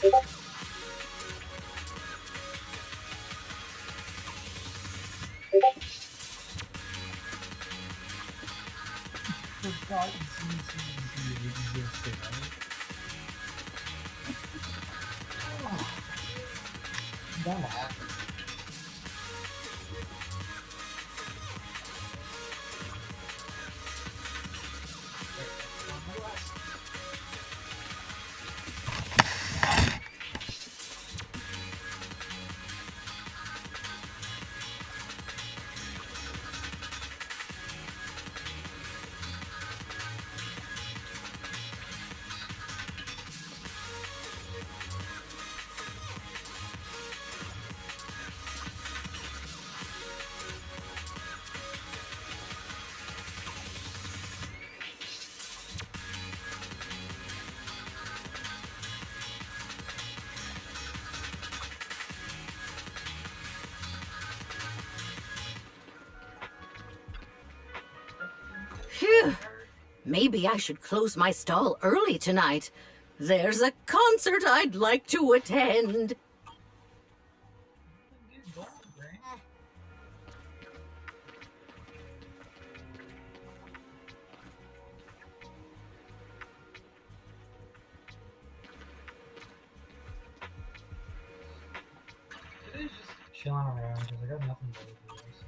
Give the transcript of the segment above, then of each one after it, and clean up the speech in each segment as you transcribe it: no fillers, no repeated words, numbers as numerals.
Forgot ZZZ existed, right? Oh, that happened. Phew. Maybe I should close my stall early tonight. There's a concert I'd like to attend. Today's just chilling around because I got nothing to do. So.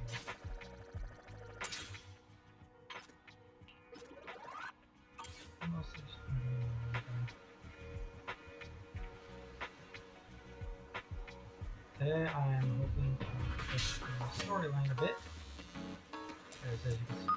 Mostly just doing anything. Today I am hoping to push the storyline a bit. As you can see.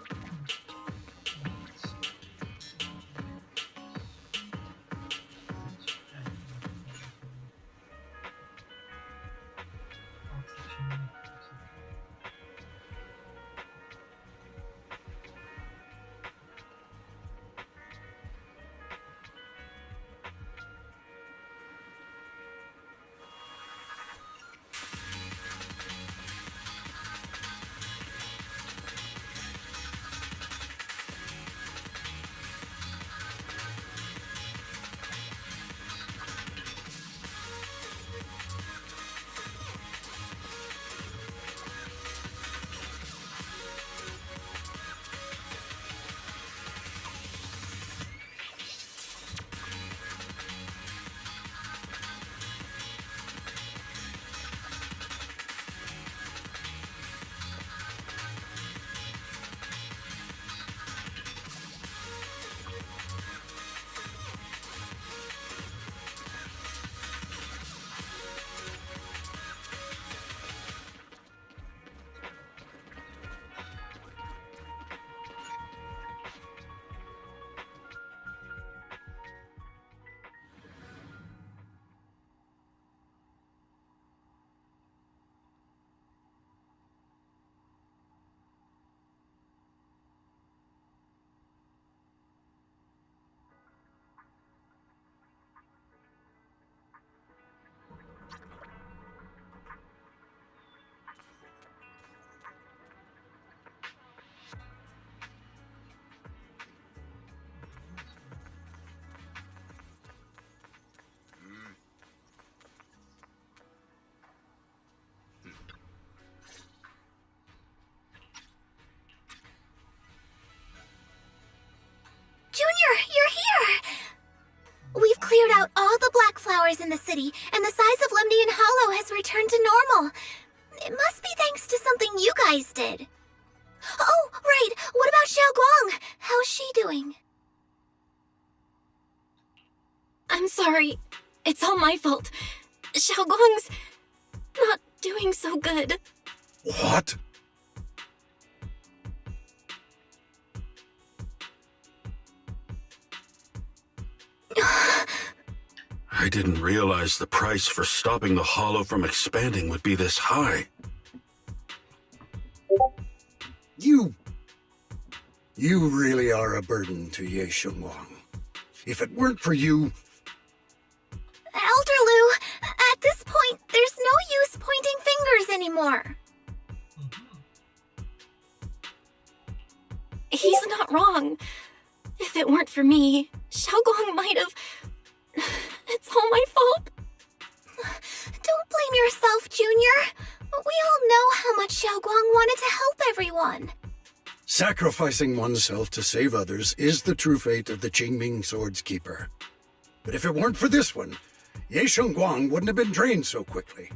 Junior, you're here! We've cleared out all the black flowers in the city, and the size of Lemnian Hollow has returned to normal. It must be thanks to something you guys did. Oh, right, what about Xiao Guang? How's she doing? I'm sorry. It's all my fault. Xiao Guang's not doing so good. What? I didn't realize the price for stopping the hollow from expanding would be this high. You really are a burden to Ye Shengwang. If it weren't for you... Elder Lu, at this point, there's no use pointing fingers anymore. He's not wrong. If it weren't for me, Xiao Guang might have... It's all my fault. yourself, Junior. We all know how much Xiaoguang wanted to help everyone. Sacrificing oneself to save others is the true fate of the Qingming Sword's Keeper. But if it weren't for this one, Ye Shengguang wouldn't have been drained so quickly.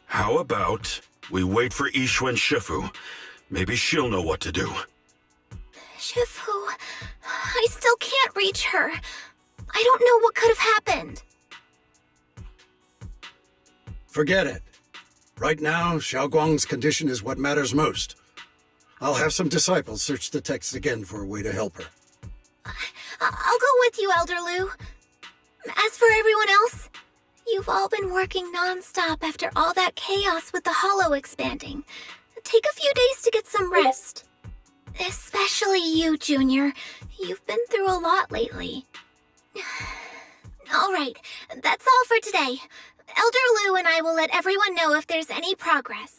How about we wait for Yixuan Shifu? Maybe she'll know what to do. Shifu, I still can't reach her. I don't know what could have happened. Forget it. Right now, Xiaoguang's condition is what matters most. I'll have some disciples search the text again for a way to help her. I'll go with you, Elder Lu. As for everyone else, you've all been working non-stop after all that chaos with the hollow expanding. Take a few days to get some rest. Especially you, Junior. You've been through a lot lately. All right, that's all for today. Elder Lu and I will let everyone know if there's any progress.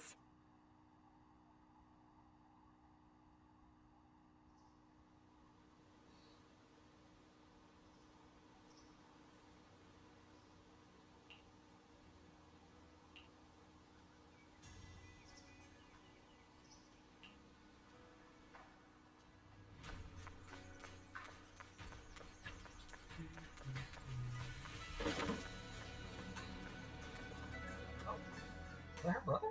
Is that her brother?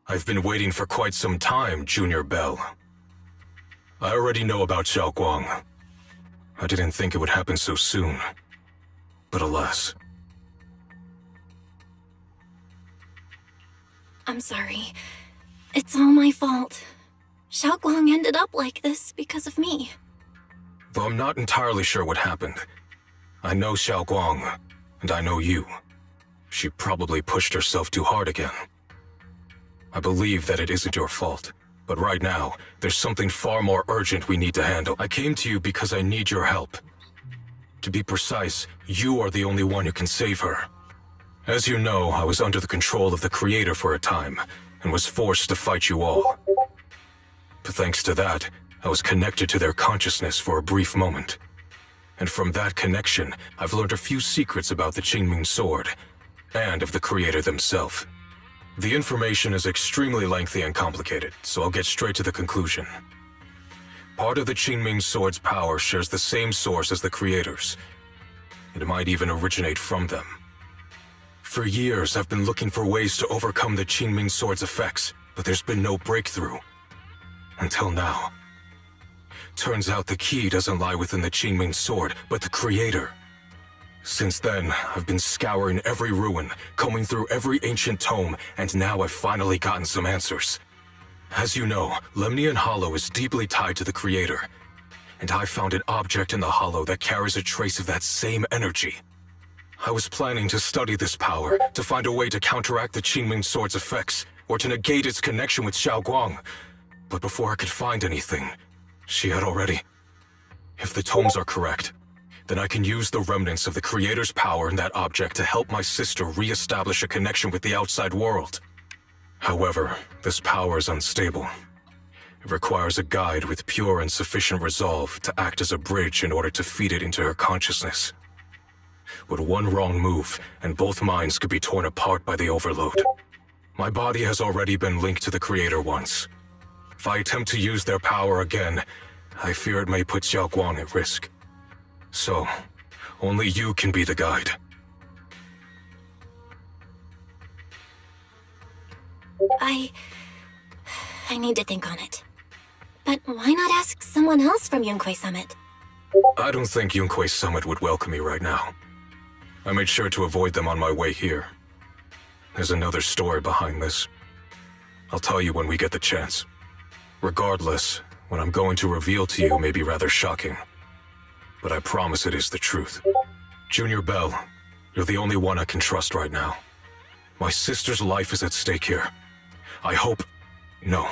I've been waiting for quite some time, Junior Bell. I already know about Xiaoguang. I didn't think it would happen so soon. But alas. I'm sorry. It's all my fault. Xiaoguang ended up like this because of me. Though I'm not entirely sure what happened. I know Xiaoguang, and I know you. She probably pushed herself too hard again. I believe that it isn't your fault, but right now, there's something far more urgent we need to handle. I came to you because I need your help. To be precise, you are the only one who can save her. As you know, I was under the control of the Creator for a time, and was forced to fight you all. But thanks to that, I was connected to their consciousness for a brief moment. And from that connection, I've learned a few secrets about the Qingming Sword, and of the Creator themselves. The information is extremely lengthy and complicated, so I'll get straight to the conclusion. Part of the Qingming Sword's power shares the same source as the Creator's. It might even originate from them. For years, I've been looking for ways to overcome the Qingming Sword's effects, but there's been no breakthrough. Until now. Turns out the key doesn't lie within the Qingming Sword, but the Creator. Since then, I've been scouring every ruin, combing through every ancient tome, and now I've finally gotten some answers. As you know, Lemnian Hollow is deeply tied to the Creator, and I found an object in the Hollow that carries a trace of that same energy. I was planning to study this power, to find a way to counteract the Qingming Sword's effects, or to negate its connection with Xiaoguang. But before I could find anything, she had already... If the tomes are correct, then I can use the remnants of the Creator's power in that object to help my sister re-establish a connection with the outside world. However, this power is unstable. It requires a guide with pure and sufficient resolve to act as a bridge in order to feed it into her consciousness. With one wrong move, and both minds could be torn apart by the overload. My body has already been linked to the Creator once. If I attempt to use their power again, I fear it may put Xiaoguang at risk. So, only you can be the guide. I need to think on it. But why not ask someone else from Yunquei Summit? I don't think Yunquei Summit would welcome me right now. I made sure to avoid them on my way here. There's another story behind this. I'll tell you when we get the chance. Regardless, what I'm going to reveal to you may be rather shocking. But I promise it is the truth. Junior Bell, you're the only one I can trust right now. My sister's life is at stake here. I hope... No.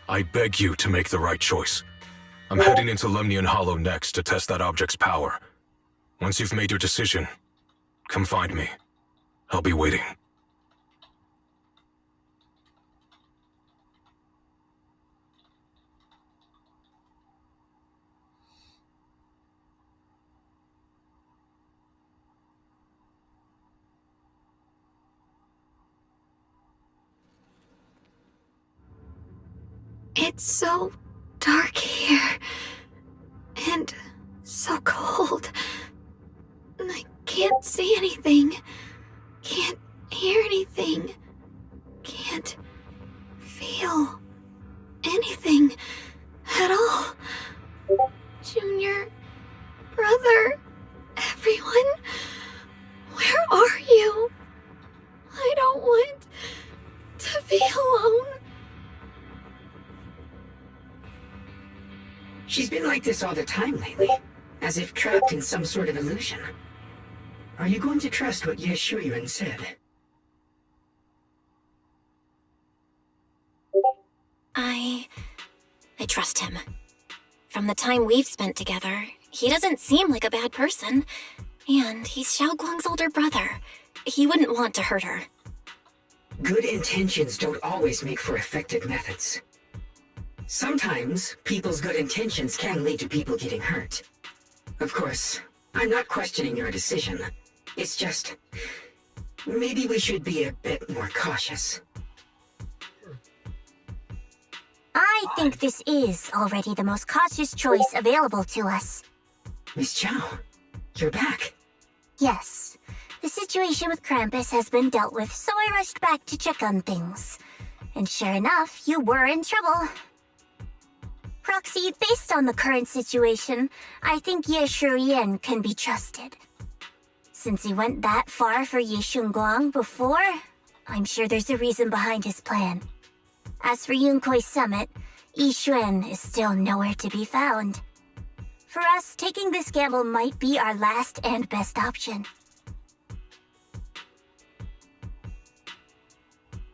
I beg you to make the right choice. I'm heading into Lemnian Hollow next to test that object's power. Once you've made your decision, come find me. I'll be waiting. It's so dark here. And so cold. I can't see anything. Can't hear anything. Can't feel anything at all. Junior, brother, everyone, where are you? I don't want to be alone. She's been like this all the time lately, as if trapped in some sort of illusion. Are you going to trust what Ye Shuyuan said? I trust him. From the time we've spent together, he doesn't seem like a bad person. And he's Xiaoguang's older brother. He wouldn't want to hurt her. Good intentions don't always make for effective methods. Sometimes, people's good intentions can lead to people getting hurt. Of course, I'm not questioning your decision. It's just, maybe we should be a bit more cautious. I think this is already the most cautious choice available to us. Miss Chow, you're back. Yes. The situation with Krampus has been dealt with, so I rushed back to check on things. And sure enough, you were in trouble. Proxy, based on the current situation, I think Ye Shurian can be trusted. Since he went that far for Ye Shunguang before, I'm sure there's a reason behind his plan. As for Yunkoi's summit, Yi Xuan is still nowhere to be found. For us, taking this gamble might be our last and best option.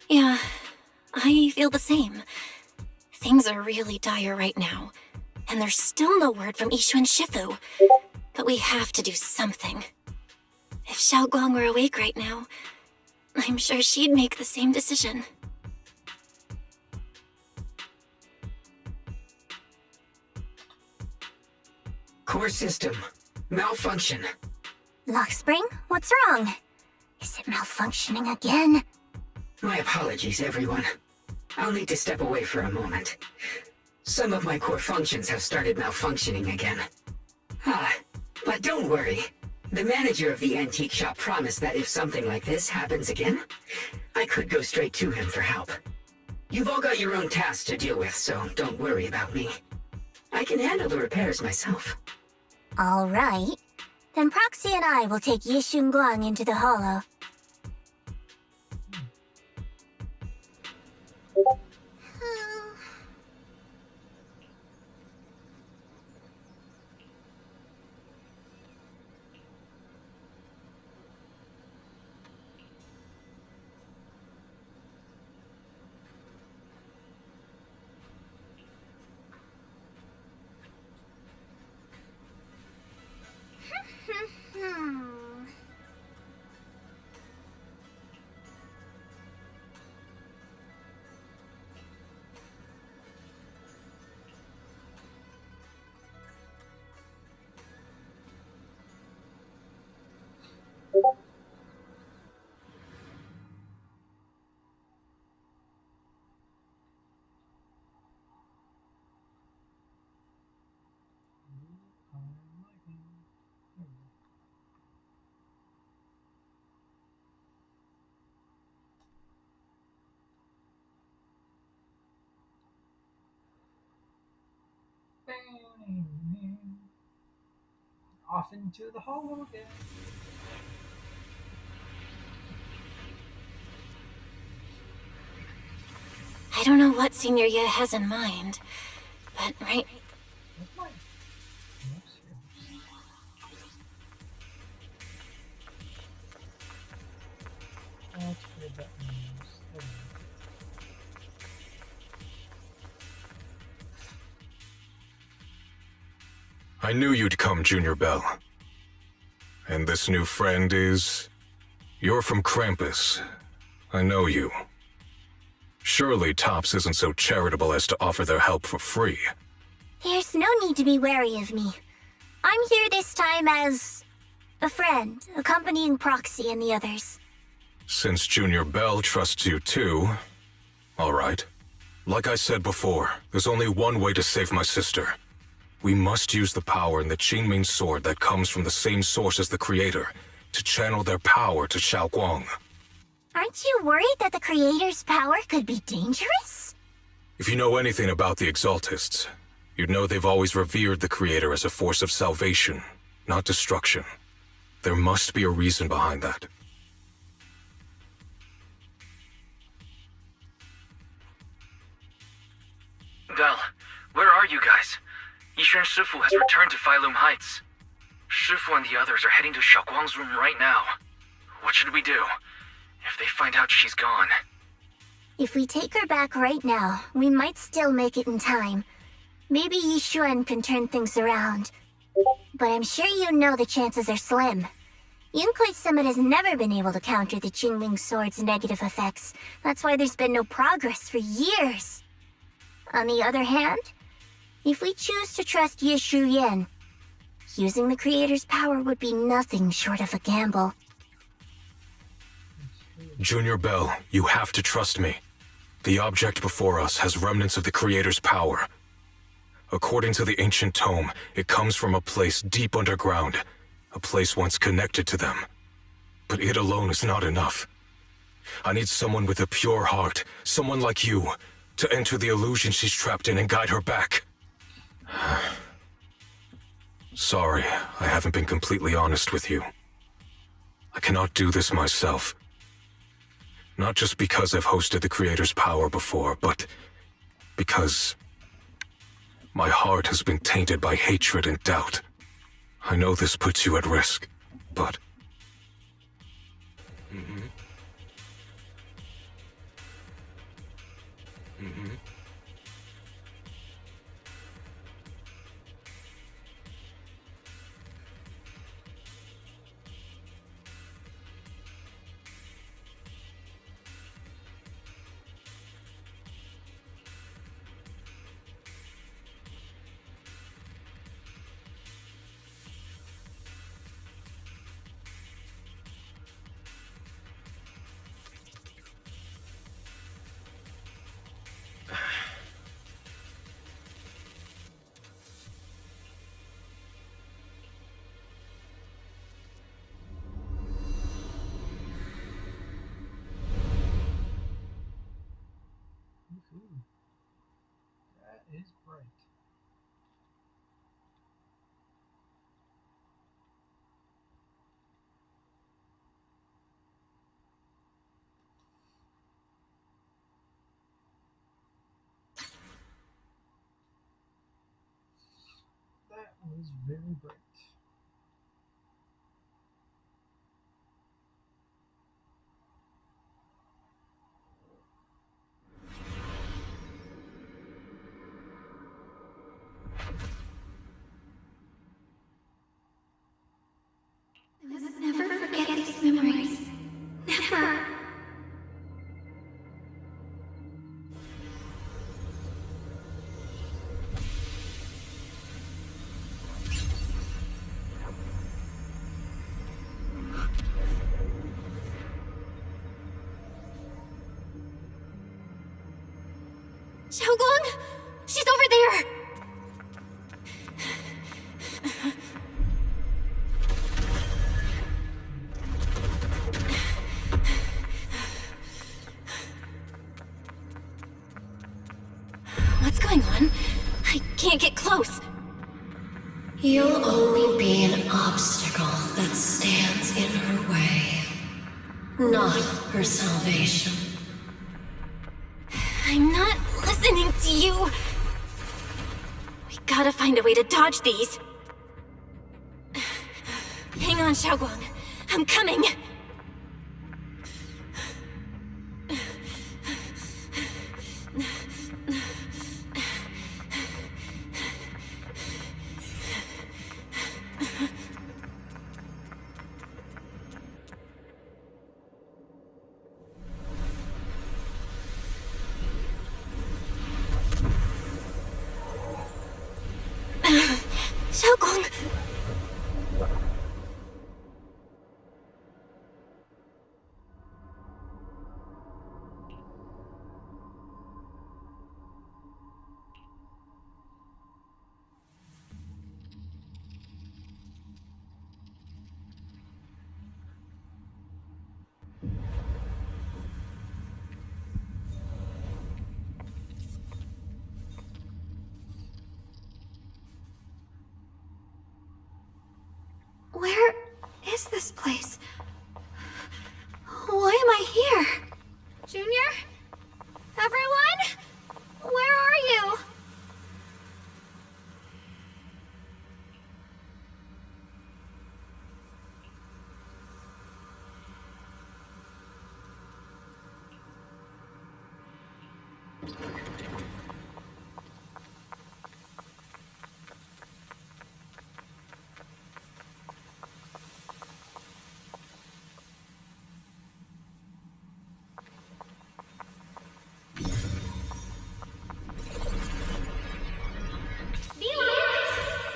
Yeah, I feel the same. Things are really dire right now, and there's still no word from Yishu and Shifu. But we have to do something. If Xiaoguang were awake right now, I'm sure she'd make the same decision. Core system. Malfunction. Lockspring, what's wrong? Is it malfunctioning again? My apologies, everyone. I'll need to step away for a moment. Some of my core functions have started malfunctioning again. But don't worry. The manager of the antique shop promised that if something like this happens again, I could go straight to him for help. You've all got your own tasks to deal with, so don't worry about me. I can handle the repairs myself. All right. Then Proxy and I will take Ye Shunguang into the hollow. Off into the hollow again. I don't know what Senior Ye has in mind, but right... I knew you'd come, Junior Bell. And this new friend is... You're from Krampus. I know you. Surely Tops isn't so charitable as to offer their help for free. There's no need to be wary of me. I'm here this time as... a friend, accompanying Proxy and the others. Since Junior Bell trusts you too... All right. Like I said before, there's only one way to save my sister. We must use the power in the Qingming sword that comes from the same source as the creator to channel their power to Xiaoguang. Aren't you worried that the creator's power could be dangerous? If you know anything about the Exaltists, you'd know they've always revered the creator as a force of salvation, not destruction. There must be a reason behind that. Belle, where are you guys? Yixuan Shifu has returned to Failum Heights. Shifu and the others are heading to Xiaoguang's room right now. What should we do? If they find out she's gone... If we take her back right now, we might still make it in time. Maybe Yixuan can turn things around. But I'm sure you know the chances are slim. Yunkai Summit has never been able to counter the Qingming Sword's negative effects. That's why there's been no progress for years. On the other hand, if we choose to trust Yishu Yen, using the creator's power would be nothing short of a gamble. Junior Bell, you have to trust me. The object before us has remnants of the creator's power. According to the ancient tome, it comes from a place deep underground, a place once connected to them. But it alone is not enough. I need someone with a pure heart, someone like you, to enter the illusion she's trapped in and guide her back. Sorry, I haven't been completely honest with you. I cannot do this myself. Not just because I've hosted the creator's power before, but because my heart has been tainted by hatred and doubt. I know this puts you at risk, but... Ooh, that is bright. That was very bright. I must never forget these memories. Never. Xiaoguang! She's over there! What's going on? I can't get close. You'll only be an obstacle that stands in her way, not her salvation. I'm not listening to you. We gotta find a way to dodge these. Hang on, Xiaoguang. I'm coming. Xiaoguang! Where is this place? Why am I here? Junior? Everyone? Where are you?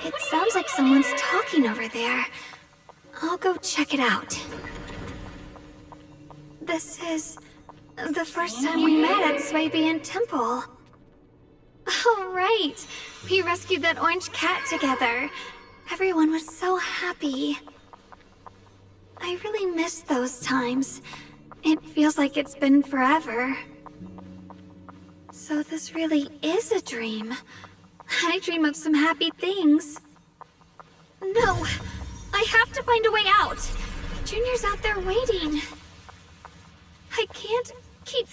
It sounds like someone's talking over there. I'll go check it out. This is the first time we met at Swabian Temple. Oh, right. We rescued that orange cat together. Everyone was so happy. I really miss those times. It feels like it's been forever. So this really is a dream. I dream of some happy things. No! I have to find a way out! Junior's out there waiting. I can't keep...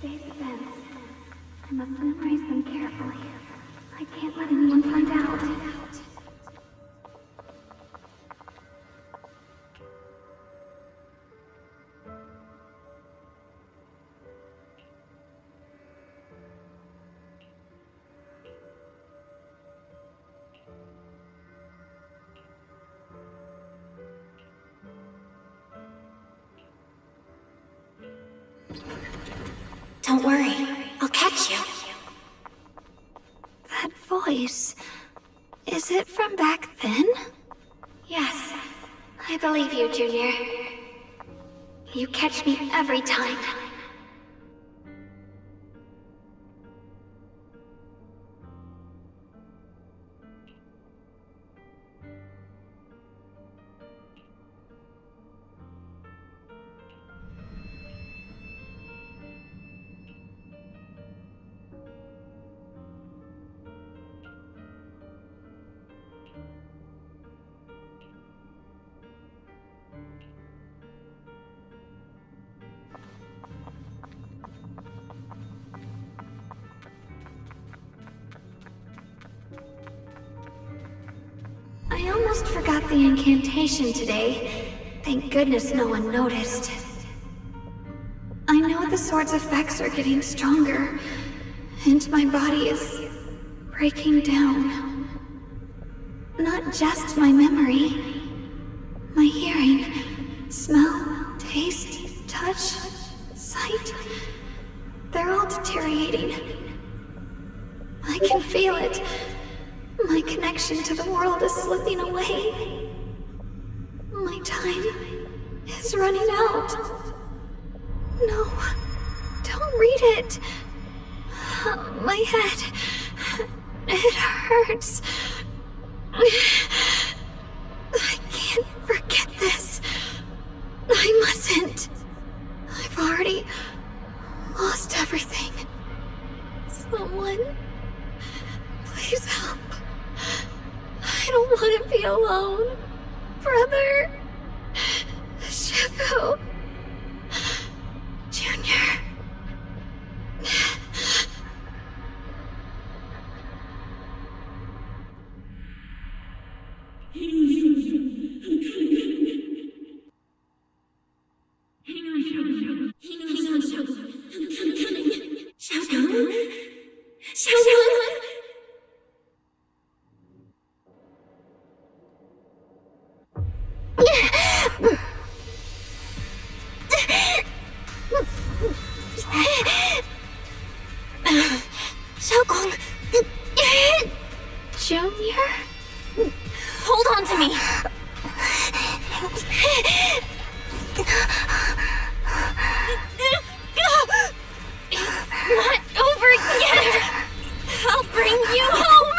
These events. I must memorize them carefully. I can't let anyone find out. Don't worry, I'll catch you. That voice... is it from back then? Yes, I believe you, Junior. You catch me every time. I almost forgot the incantation today. Thank goodness no one noticed. I know the sword's effects are getting stronger, and my body is breaking down. Not just my memory. My hearing, smell, taste, touch, sight. They're all deteriorating. I can feel it. My connection to the world is slipping away. My time is running out. No, don't read it. My head, it hurts. I can't forget this. I mustn't. I've already lost everything. Someone, please help. I don't want to be alone. Brother. Shifu. Junior. Hold on to me. It's not over yet. I'll bring you home.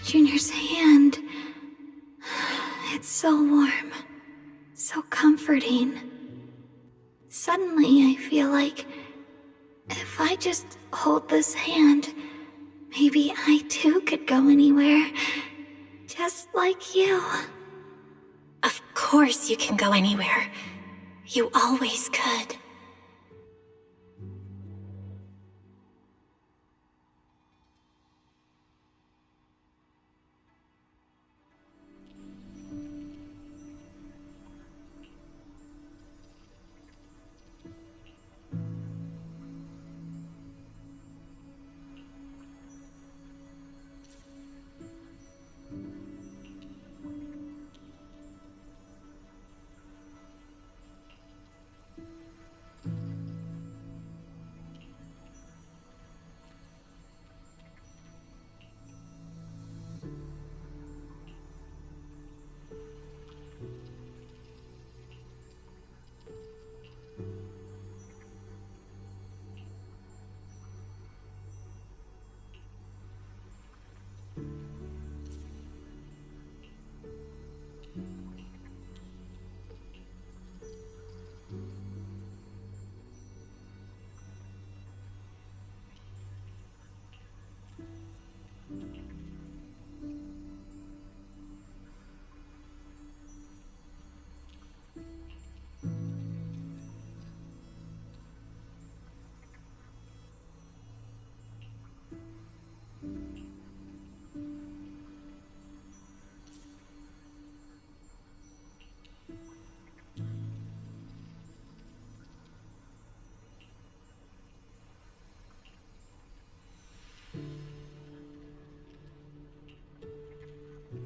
Junior's hand. It's so warm. So comforting. Suddenly, I feel like if I just hold this hand, maybe I too could go anywhere. Just like you. Of course you can go anywhere. You always could.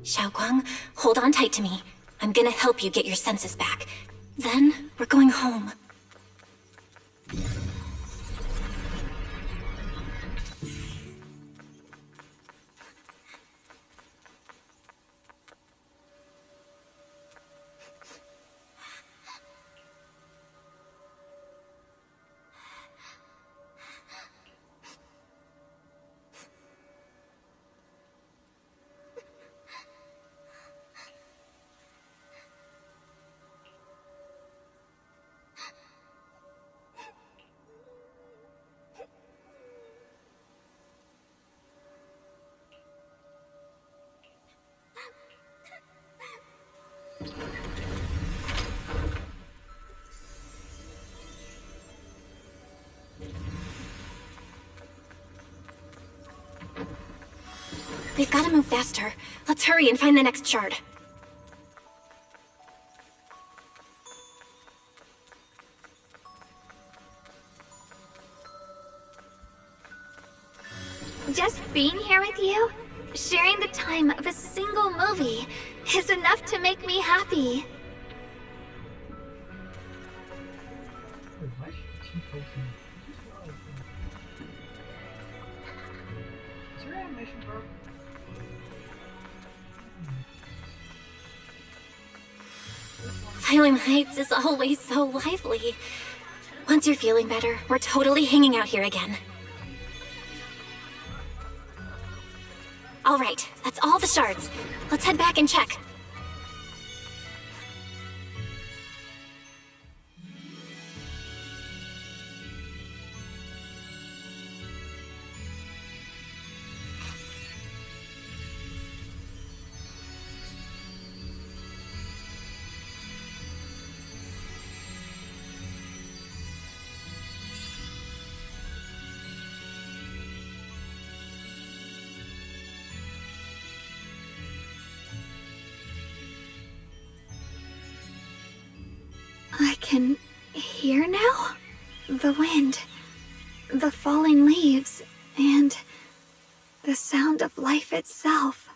Xiaoguang, hold on tight to me. I'm gonna help you get your senses back. Then, we're going home. We've got to move faster. Let's hurry and find the next shard. Just being here with you, sharing the time of a single movie, is enough to make me happy. Wait, why should she posting? Is your animation broken? Phylum Heights is always so lively. Once you're feeling better, we're totally hanging out here again. All right, that's all the shards. Let's head back and check. I can hear now? The wind, the falling leaves, and the sound of life itself.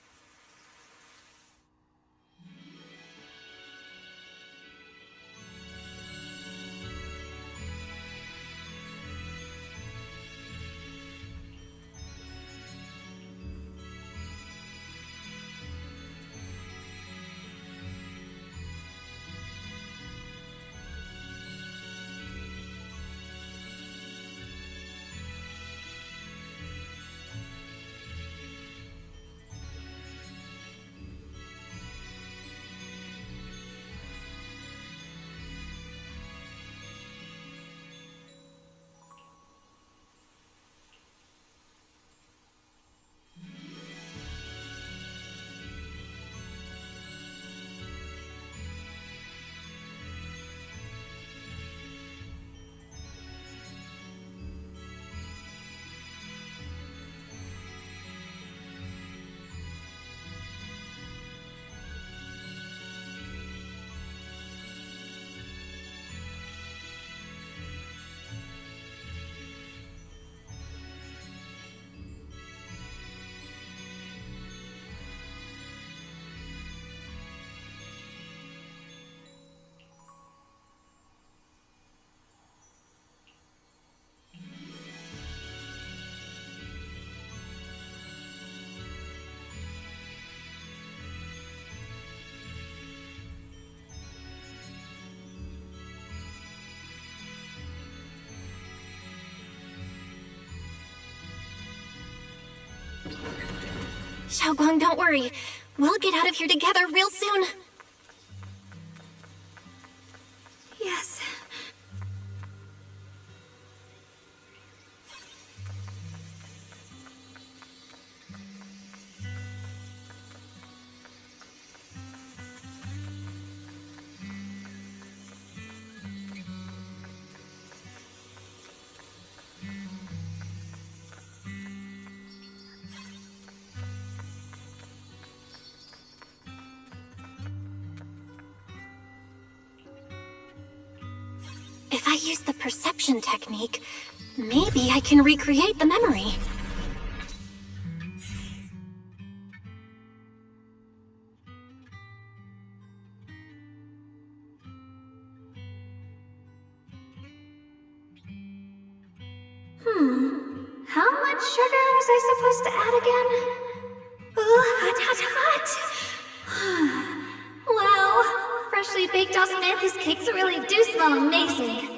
Xiaoguang, don't worry. We'll get out of here together real soon. Yes. If I use the perception technique, maybe I can recreate the memory. How much sugar was I supposed to add again? Ooh, hot, hot, hot! Wow, freshly baked osmanthus cakes really do smell amazing.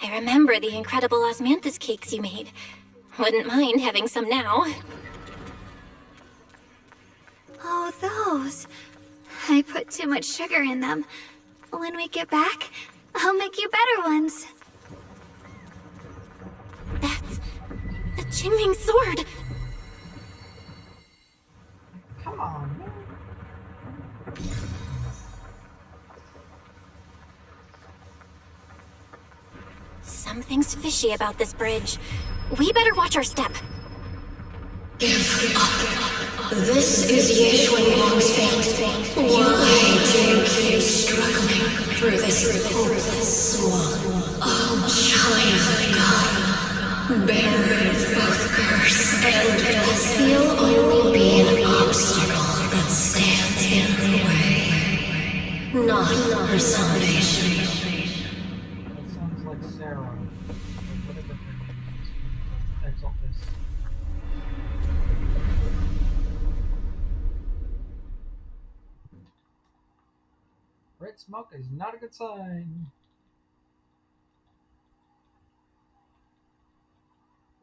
I remember the incredible osmanthus cakes you made. Wouldn't mind having some now. Oh, those. I put too much sugar in them. When we get back, I'll make you better ones. That's the Qingming sword. Come on, man. Something's fishy about this bridge. We better watch our step. Give up. This is Ye Xuanguang's fate. Why do you keep struggling through this hopeless swamp? Oh, child of God, bearer of both curse and blessing, you'll only be an obstacle that stands in her way, not her salvation. That sounds like Sarah. Or whatever her name is. Exaltus. Red smoke is not a good sign.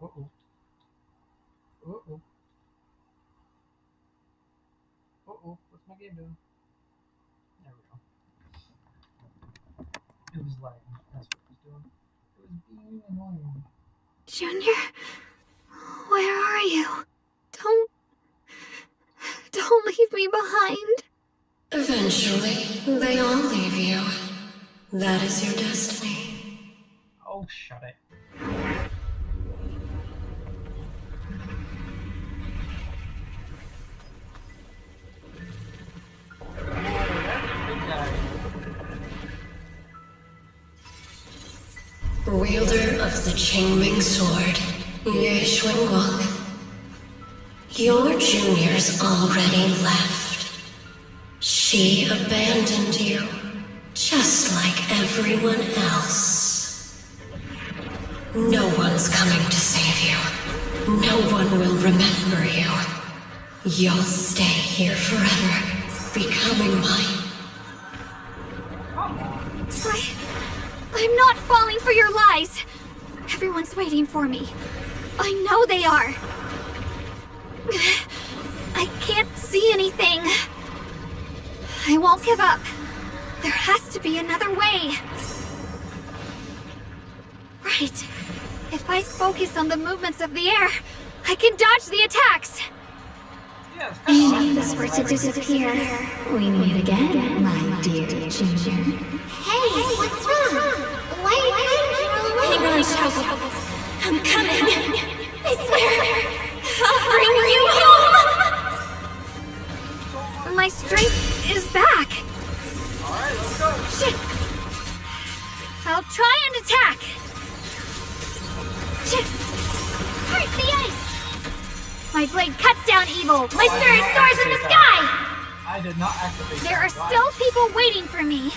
Uh-oh. Uh-oh. Uh-oh. What's my game doing? There we go. It was lagging. That's what it was doing. It was being annoying. Junior, where are you? Don't leave me behind. Eventually, they all leave you. That is your destiny. Oh, shut it. Wielder of the Qingming sword, Ye Xuanguang. Your junior's already left. She abandoned you, just like everyone else. No one's coming to save you. No one will remember you. You'll stay here forever, becoming mine. I'm not falling for your lies. Everyone's waiting for me. I know they are. I can't see won't give up. There has to be another way. Right. If I focus on the movements of the air, I can dodge the attacks. Yeah, it's And kind if of this were to disappear, we meet again, my dear Ginger. Hey, what's wrong? Why are you crying? Hang on, Xiaoguang. I'm coming. I swear, I'll bring you home. My strength is back. Alright, let's go. Shit. I'll try and attack. Shit. Hurt the ice. My blade cuts down evil. My spirit soars in the sky. I did not activate There are that. still people waiting for me.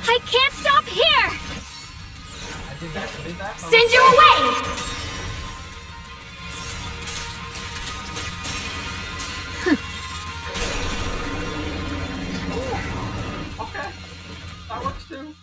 I can't stop here. I did activate that. Send you away. Okay. That works too.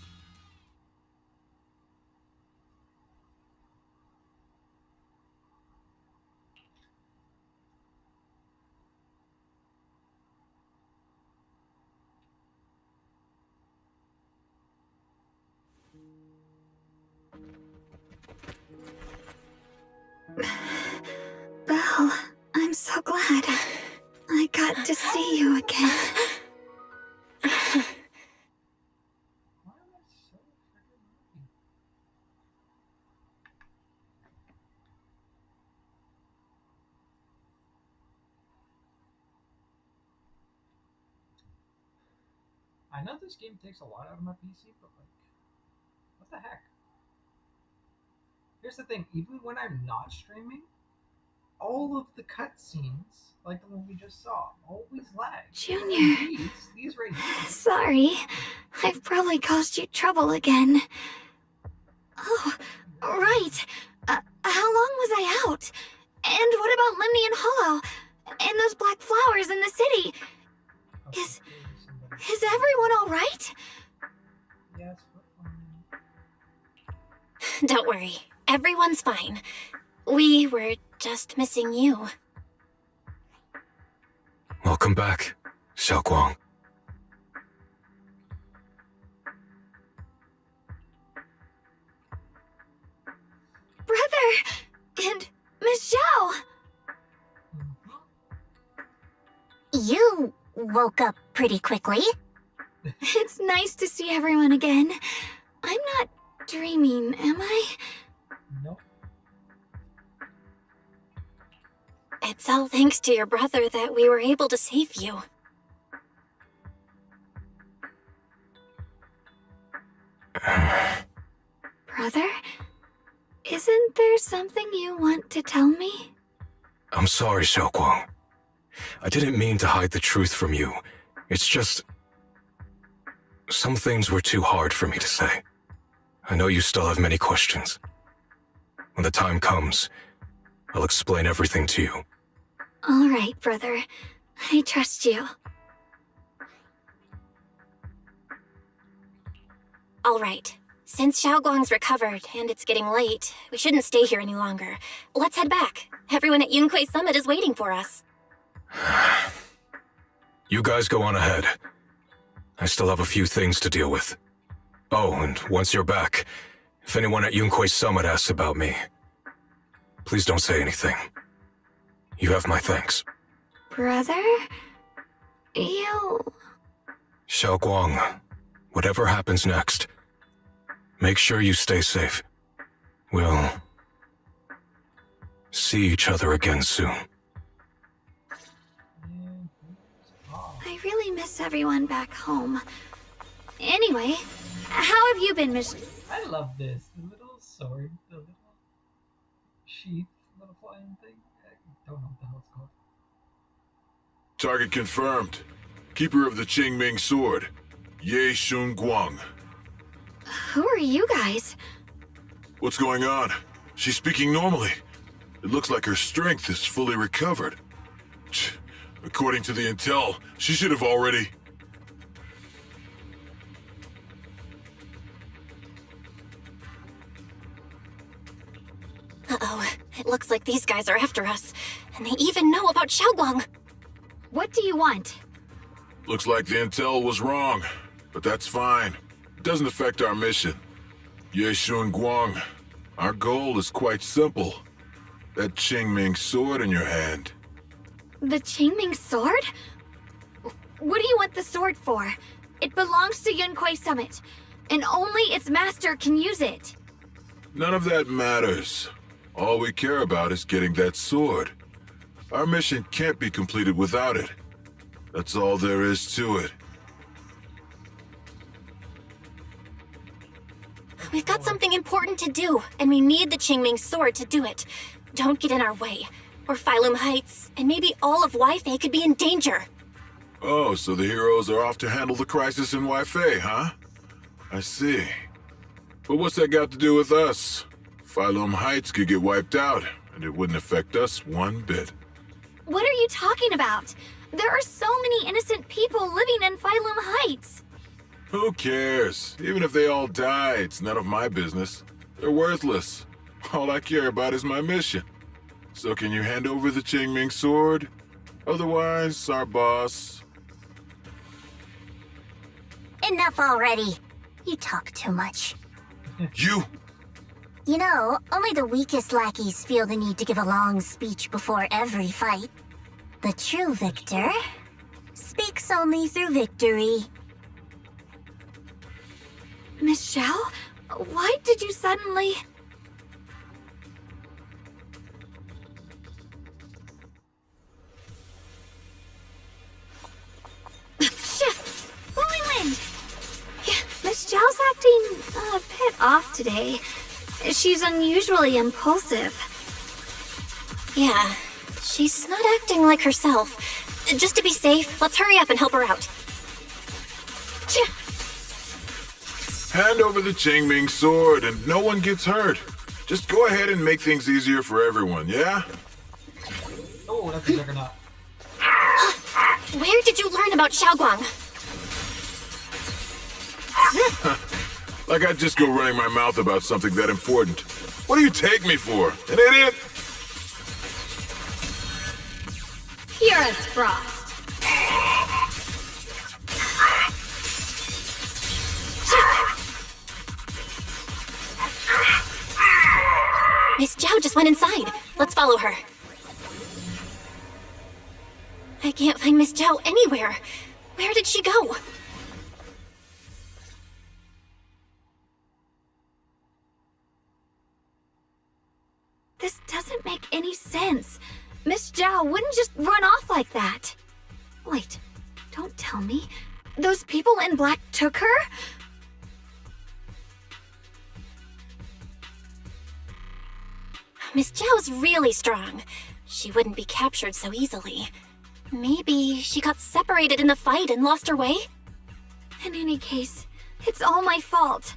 Belle, I'm so glad. I got to see you again. Why am I so freaking lucky? I know this game takes a lot out of my PC, but like, what the heck? Here's the thing, even when I'm not streaming, all of the cutscenes, like the one we just saw, always lag. Junior, These right here. sorry. I've probably caused you trouble again. Oh, right. How long was I out? And what about Limnian Hollow? And those black flowers in the city? Okay, Is- somebody- Is everyone alright? Yes, we're fine. Don't worry, everyone's fine. We were just missing you. Welcome back, Xiaoguang. Brother! And Miss Zhao! You woke up pretty quickly. It's nice to see everyone again. I'm not dreaming, am I? Nope. It's all thanks to your brother that we were able to save you. Brother? Isn't there something you want to tell me? I'm sorry, Xiaoguang. I didn't mean to hide the truth from you. It's just... some things were too hard for me to say. I know you still have many questions. When the time comes, I'll explain everything to you. All right, brother. I trust you. All right. Since Xiaoguang's recovered and it's getting late, we shouldn't stay here any longer. Let's head back. Everyone at Yunquei Summit is waiting for us. You guys go on ahead. I still have a few things to deal with. Oh, and once you're back, if anyone at Yunquei Summit asks about me, please don't say anything. You have my thanks. Brother? You... Xiaoguang, whatever happens next, make sure you stay safe. We'll see each other again soon. I really miss everyone back home. Anyway, how have you been, Miss... I love this. The little sword, the little sheath, little flying thing. I don't know what the hell it's called. Target confirmed. Keeper of the Qingming Sword, Ye Shun Guang. Who are you guys? What's going on? She's speaking normally. It looks like her strength is fully recovered. According to the intel, she should have already... Uh-oh. It looks like these guys are after us. And they even know about Xiaoguang. What do you want? Looks like the intel was wrong, but that's fine. It doesn't affect our mission. Ye Shun Guang, our goal is quite simple. That Qingming sword in your hand. The Qingming sword? What do you want the sword for? It belongs to Yunquai Summit, and only its master can use it. None of that matters. All we care about is getting that sword. Our mission can't be completed without it. That's all there is to it. We've got something important to do, and we need the Qingming sword to do it. Don't get in our way, or Phylum Heights, and maybe all of Wi-Fi could be in danger. Oh, so the heroes are off to handle the crisis in Wi-Fi, huh? I see. But what's that got to do with us? Phylum Heights could get wiped out, and it wouldn't affect us one bit. What are you talking about? There are so many innocent people living in Phylum Heights. Who cares? Even if they all die, it's none of my business. They're worthless. All I care about is my mission. So can you hand over the Qingming sword? Otherwise, our boss... Enough already. You talk too much. You? You know, only the weakest lackeys feel the need to give a long speech before every fight. The true victor speaks only through victory. Miss Zhao? Why did you suddenly... Blowing wind! Yeah, Miss Zhao's acting a bit off today. She's unusually impulsive. Yeah, she's not acting like herself. Just to be safe, let's hurry up and help her out. Hand over the Qingming sword and no one gets hurt. Just go ahead and make things easier for everyone, yeah? Oh, that's a juggernaut. Where did you learn about Xiaoguang? Like I'd just go running my mouth about something that important. What do you take me for? An idiot? Purest Frost. Miss Zhao just went inside. Let's follow her. I can't find Miss Zhao anywhere. Where did she go? This doesn't make any sense. Miss Zhao wouldn't just run off like that. Wait, don't tell me. Those people in black took her? Miss Zhao's really strong. She wouldn't be captured so easily. Maybe she got separated in the fight and lost her way? In any case, it's all my fault.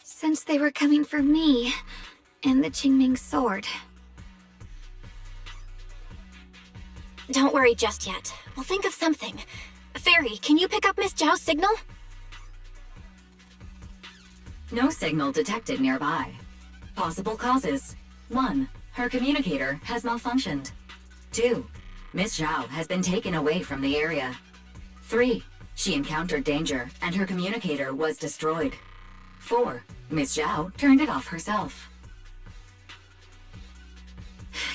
Since they were coming for me and the Qingming sword. Don't worry just yet. We'll think of something. Fairy, can you pick up Miss Zhao's signal? No signal detected nearby. Possible causes. 1. Her communicator has malfunctioned. 2. Miss Zhao has been taken away from the area. 3. She encountered danger and her communicator was destroyed. 4. Miss Zhao turned it off herself.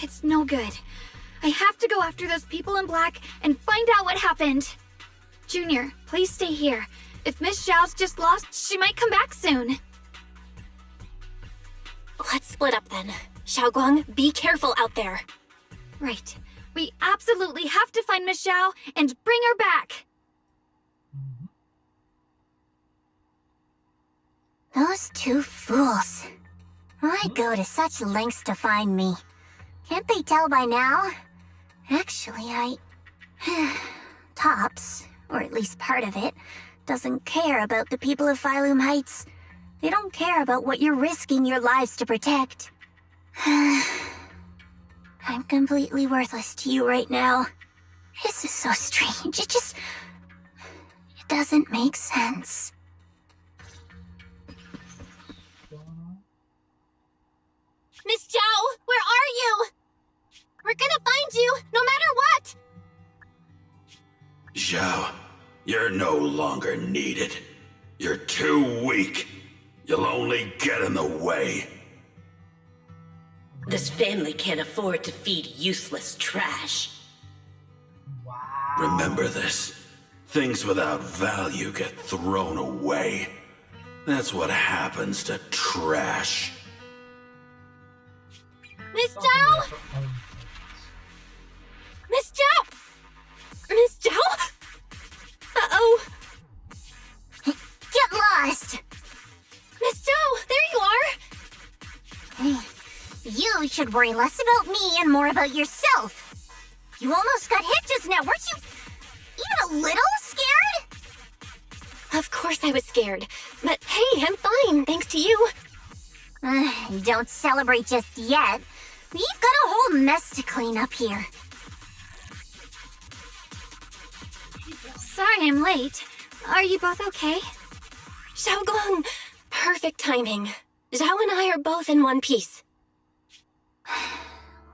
It's no good. I have to go after those people in black and find out what happened. Junior, please stay here. If Miss Zhao's just lost, she might come back soon. Let's split up then. Xiaoguang, be careful out there. Right. We absolutely have to find Miss Zhao and bring her back. Those two fools. Why go to such lengths to find me? Can't they tell by now? Actually, Tops, or at least part of it, doesn't care about the people of Phylum Heights. They don't care about what you're risking your lives to protect. I'm completely worthless to you right now. This is so strange. It doesn't make sense. Miss Zhao, where are you? We're gonna find you, no matter what! Zhao, You're no longer needed. You're too weak. You'll only get in the way. This family can't afford to feed useless trash. Wow. Remember this. Things without value get thrown away. That's what happens to trash. Miss Zhao? Miss Zhao? Miss Zhao? Uh-oh. Get lost! Miss Zhao, there you are! You should worry less about me and more about yourself. You almost got hit just now, weren't you even a little scared? Of course I was scared. But hey, I'm fine, thanks to you. Don't celebrate just yet. We've got a whole mess to clean up here. Sorry I'm late. Are you both okay? Xiaoguang, perfect timing. Zhao and I are both in one piece.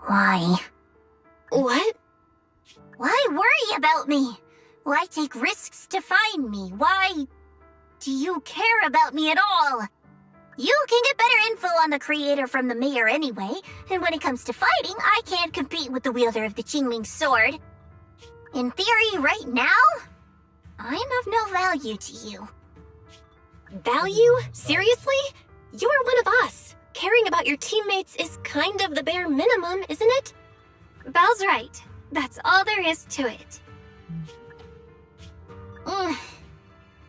Why? What? Why worry about me? Why take risks to find me? Why do you care about me at all? You can get better info on the creator from the mayor anyway, and when it comes to fighting, I can't compete with the wielder of the Qingming sword. In theory, right now, I'm of no value to you. Value? Seriously? You're one of us. Caring about your teammates is kind of the bare minimum, isn't it? Belle's right. That's all there is to it.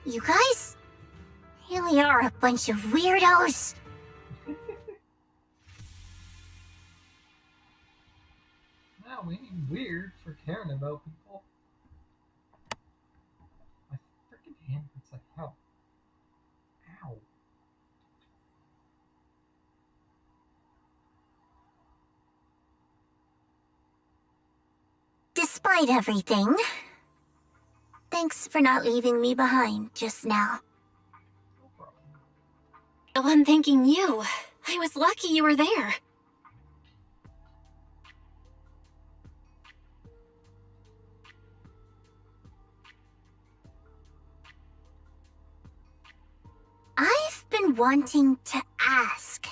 You guys really are a bunch of weirdos. No, we ain't weird for caring about people. My freaking hand hurts like hell. Ow. Despite everything, thanks for not leaving me behind just now. No problem. Oh, I'm thanking you. I was lucky you were there. I've been wanting to ask.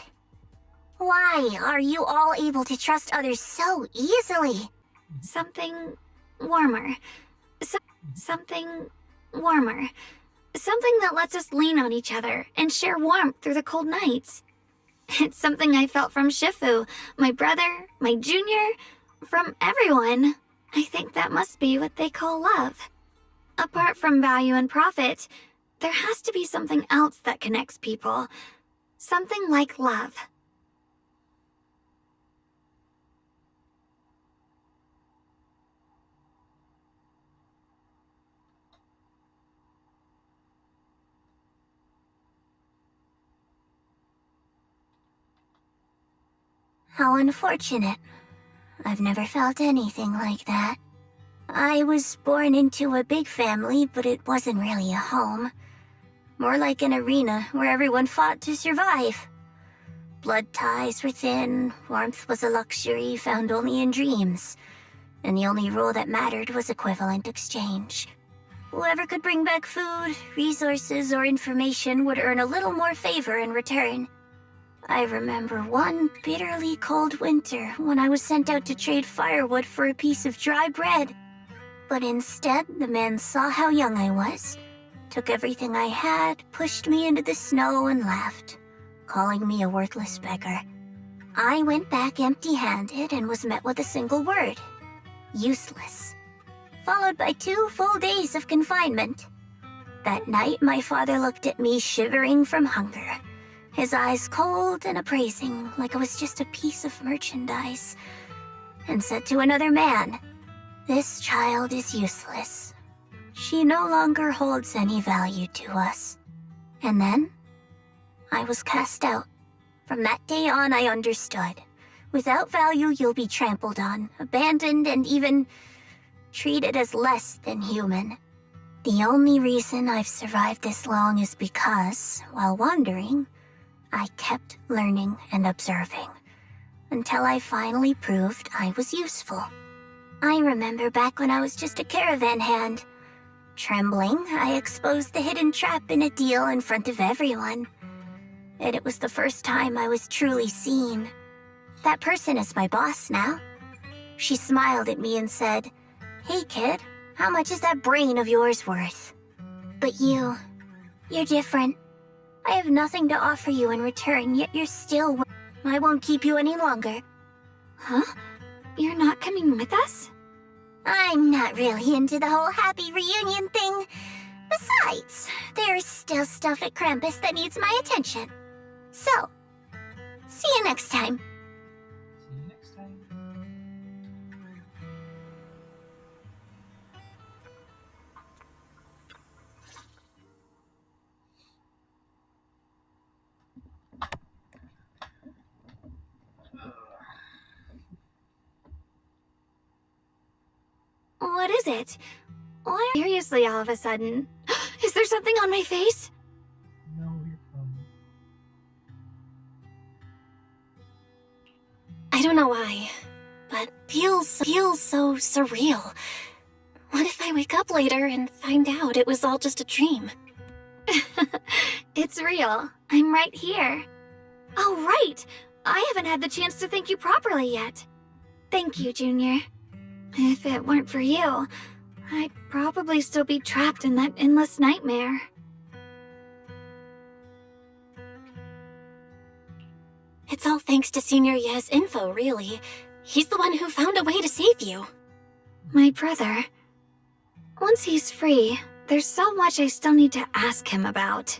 Why are you all able to trust others so easily? Something warmer. Something warmer. Something that lets us lean on each other and share warmth through the cold nights. It's something I felt from Shifu, my brother, my junior, from everyone. I think that must be what they call love. Apart from value and profit, there has to be something else that connects people. Something like love. How unfortunate. I've never felt anything like that. I was born into a big family, but it wasn't really a home. More like an arena where everyone fought to survive. Blood ties were thin, warmth was a luxury found only in dreams, and the only rule that mattered was equivalent exchange. Whoever could bring back food, resources, or information would earn a little more favor in return. I remember one bitterly cold winter when I was sent out to trade firewood for a piece of dry bread. But instead, the man saw how young I was, took everything I had, pushed me into the snow, and left, calling me a worthless beggar. I went back empty-handed and was met with a single word: useless, followed by 2 full days of confinement. That night, my father looked at me shivering from hunger, his eyes cold and appraising, like I was just a piece of merchandise, and said to another man, "This child is useless. She no longer holds any value to us." And then, I was cast out. From that day on, I understood. Without value, you'll be trampled on, abandoned, and even treated as less than human. The only reason I've survived this long is because, while wandering, I kept learning and observing, until I finally proved I was useful. I remember back when I was just a caravan hand. Trembling, I exposed the hidden trap in a deal in front of everyone. And it was the first time I was truly seen. That person is my boss now. She smiled at me and said, "Hey kid, how much is that brain of yours worth?" But you're different. I have nothing to offer you in return, yet you're still... I won't keep you any longer. Huh? You're not coming with us? I'm not really into the whole happy reunion thing. Besides, there's still stuff at Krampus that needs my attention. So, see you next time. See you next time. What is it? Why seriously all of a sudden? Is there something on my face? No, you're fine. I don't know why, but feels so surreal. What if I wake up later and find out it was all just a dream? It's real. I'm right here. Oh, right! I haven't had the chance to thank you properly yet. Thank you, Junior. If it weren't for you, I'd probably still be trapped in that endless nightmare. It's all thanks to Senior Ye's info, really. He's the one who found a way to save you. My brother. Once he's free, there's so much I still need to ask him about.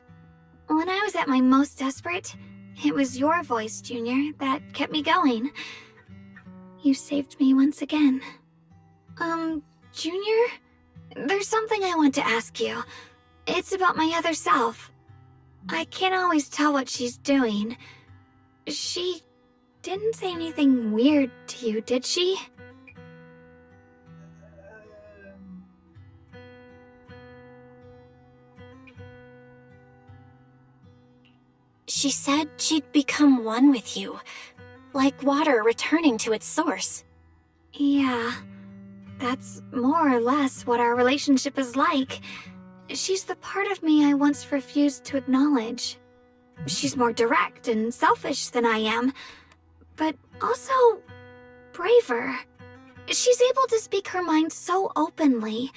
When I was at my most desperate, it was your voice, Junior, that kept me going. You saved me once again. Junior? There's something I want to ask you. It's about my other self. I can't always tell what she's doing. She didn't say anything weird to you, did she? She said she'd become one with you, like water returning to its source. Yeah, that's more or less what our relationship is like. She's the part of me I once refused to acknowledge. She's more direct and selfish than I am, but also braver. She's able to speak her mind so openly,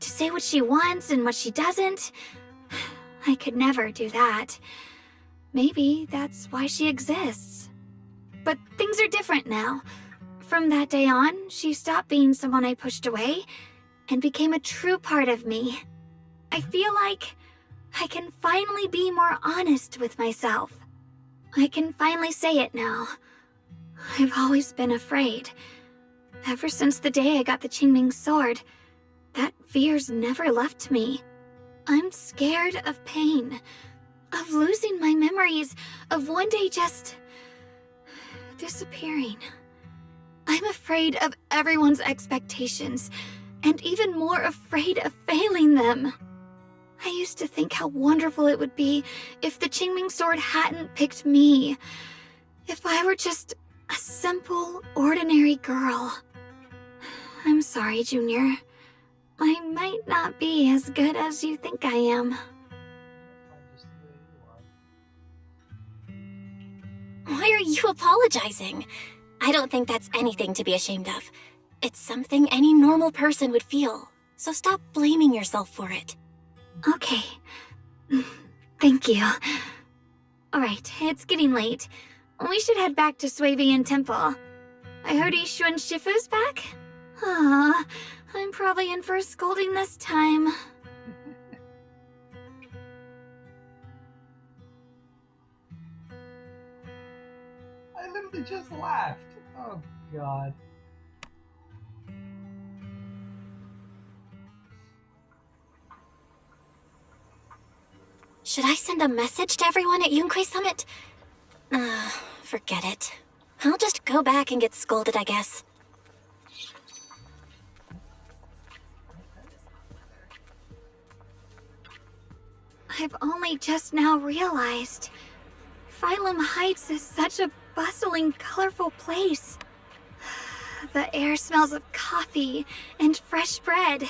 to say what she wants and what she doesn't. I could never do that. Maybe that's why she exists. But things are different now. From that day on, she stopped being someone I pushed away and became a true part of me. I feel like I can finally be more honest with myself. I can finally say it now. I've always been afraid. Ever since the day I got the Qingming sword, that fear's never left me. I'm scared of pain, of losing my memories, of one day just disappearing. I'm afraid of everyone's expectations, and even more afraid of failing them. I used to think how wonderful it would be if the Qingming sword hadn't picked me. If I were just a simple, ordinary girl. I'm sorry, Junior. I might not be as good as you think I am. Why are you apologizing? I don't think that's anything to be ashamed of. It's something any normal person would feel, so stop blaming yourself for it. Okay. Thank you. Alright, it's getting late. We should head back to Suevian Temple. I heard Yishuan Shifu's back? Ah, I'm probably in for a scolding this time. I literally just laughed. Oh god. Should I send a message to everyone at Yunkai Summit? Forget it. I'll just go back and get scolded, I guess. I've only just now realized. Phylum Heights is such a bustling, colorful place. The air smells of coffee and fresh bread.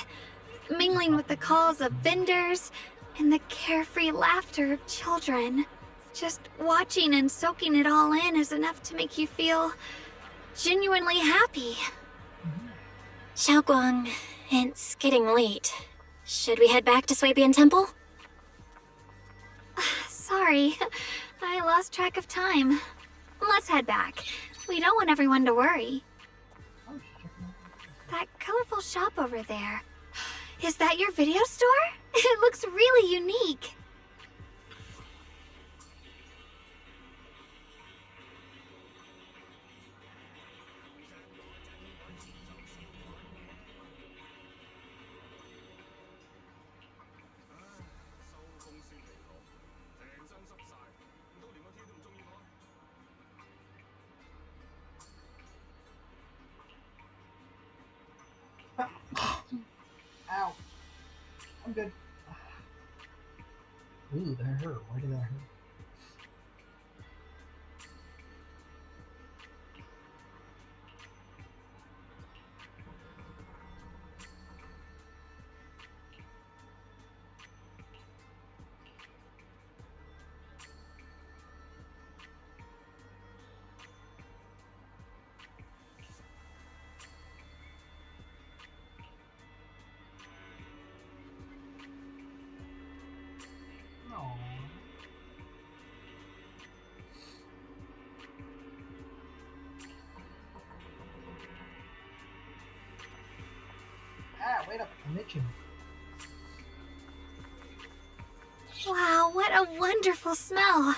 mingling with the calls of vendors and the carefree laughter of children. Just watching and soaking it all in is enough to make you feel genuinely happy. Xiaoguang, it's getting late. Should we head back to Swabian Temple? Sorry, I lost track of time. Let's head back. We don't want everyone to worry. That colorful shop over there. Is that your video store? It looks really unique. Ow. I'm good. Ooh, that hurt. Why did that hurt? Wait up, I'm itching. Wow, what a wonderful smell.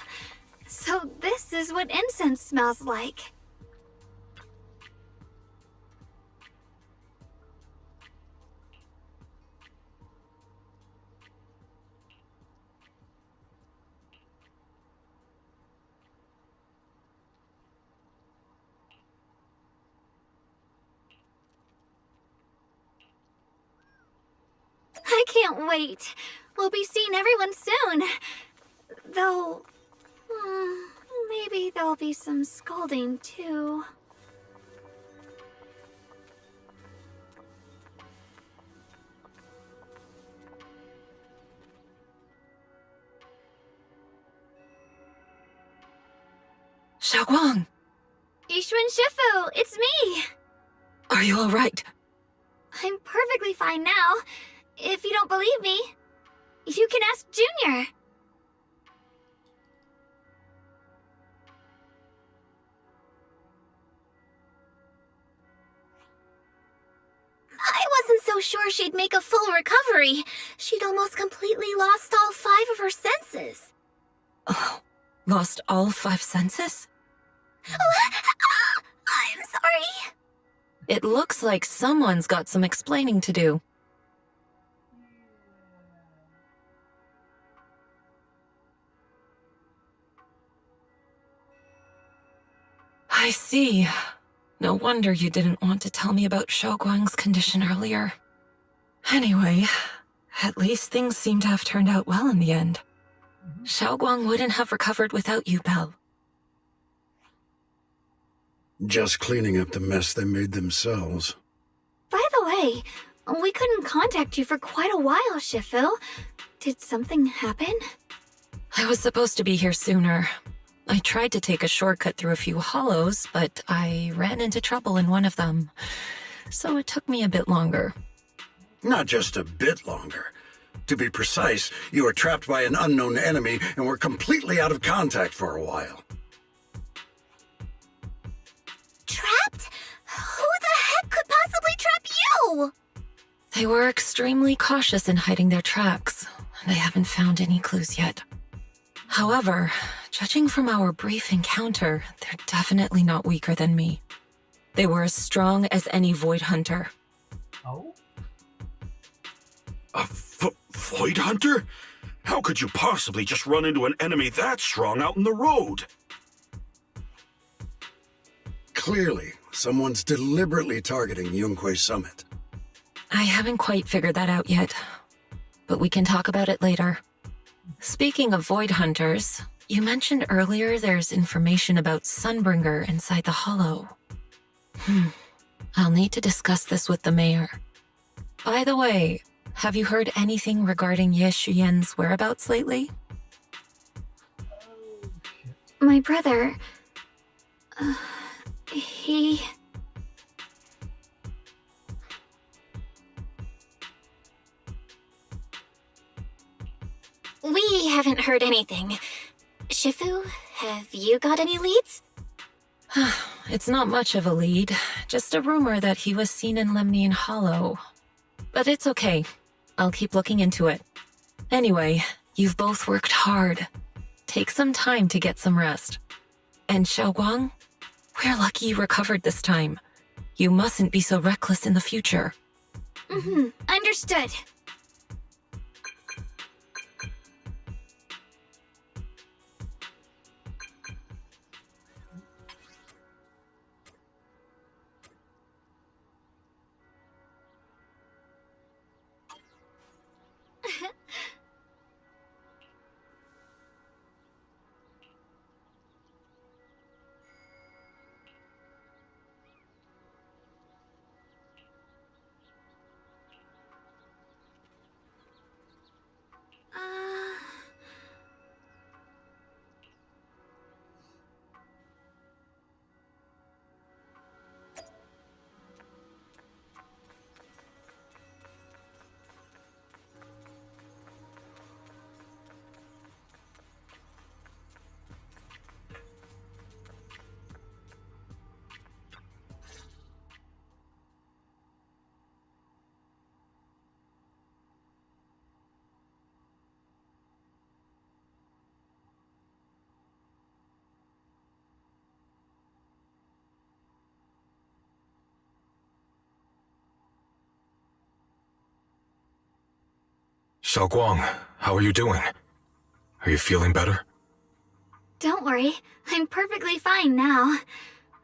So this is what incense smells like. I can't wait. We'll be seeing everyone soon. Though, maybe there'll be some scolding too. Xiaoguang! Yixuan Shifu, it's me! Are you alright? I'm perfectly fine now. If you don't believe me, you can ask Junior. I wasn't so sure she'd make a full recovery. She'd almost completely lost all 5 of her senses. Oh, lost all 5 senses? I'm sorry. It looks like someone's got some explaining to do. I see. No wonder you didn't want to tell me about Xiaoguang's condition earlier. Anyway, at least things seem to have turned out well in the end. Xiaoguang wouldn't have recovered without you, Belle. Just cleaning up the mess they made themselves. By the way, we couldn't contact you for quite a while, Shifu. Did something happen? I was supposed to be here sooner. I tried to take a shortcut through a few hollows, but I ran into trouble in one of them. So it took me a bit longer. Not just a bit longer. To be precise, you were trapped by an unknown enemy and were completely out of contact for a while. Trapped? Who the heck could possibly trap you? They were extremely cautious in hiding their tracks, and I haven't found any clues yet. However, judging from our brief encounter, they're definitely not weaker than me. They were as strong as any Void Hunter. Oh? A Void Hunter? How could you possibly just run into an enemy that strong out in the road? Clearly, someone's deliberately targeting Yunque Summit. I haven't quite figured that out yet, but we can talk about it later. Speaking of Void Hunters, you mentioned earlier there's information about Sunbringer inside the Hollow. I'll need to discuss this with the mayor. By the way, have you heard anything regarding Ye Shuyen's whereabouts lately? My brother... he... We haven't heard anything. Shifu, have you got any leads? It's not much of a lead, just a rumor that he was seen in Lemnian Hollow. But it's okay. I'll keep looking into it. Anyway, you've both worked hard. Take some time to get some rest. And Xiaoguang, we're lucky you recovered this time. You mustn't be so reckless in the future. Understood. Xiaoguang, how are you doing? Are you feeling better? Don't worry, I'm perfectly fine now.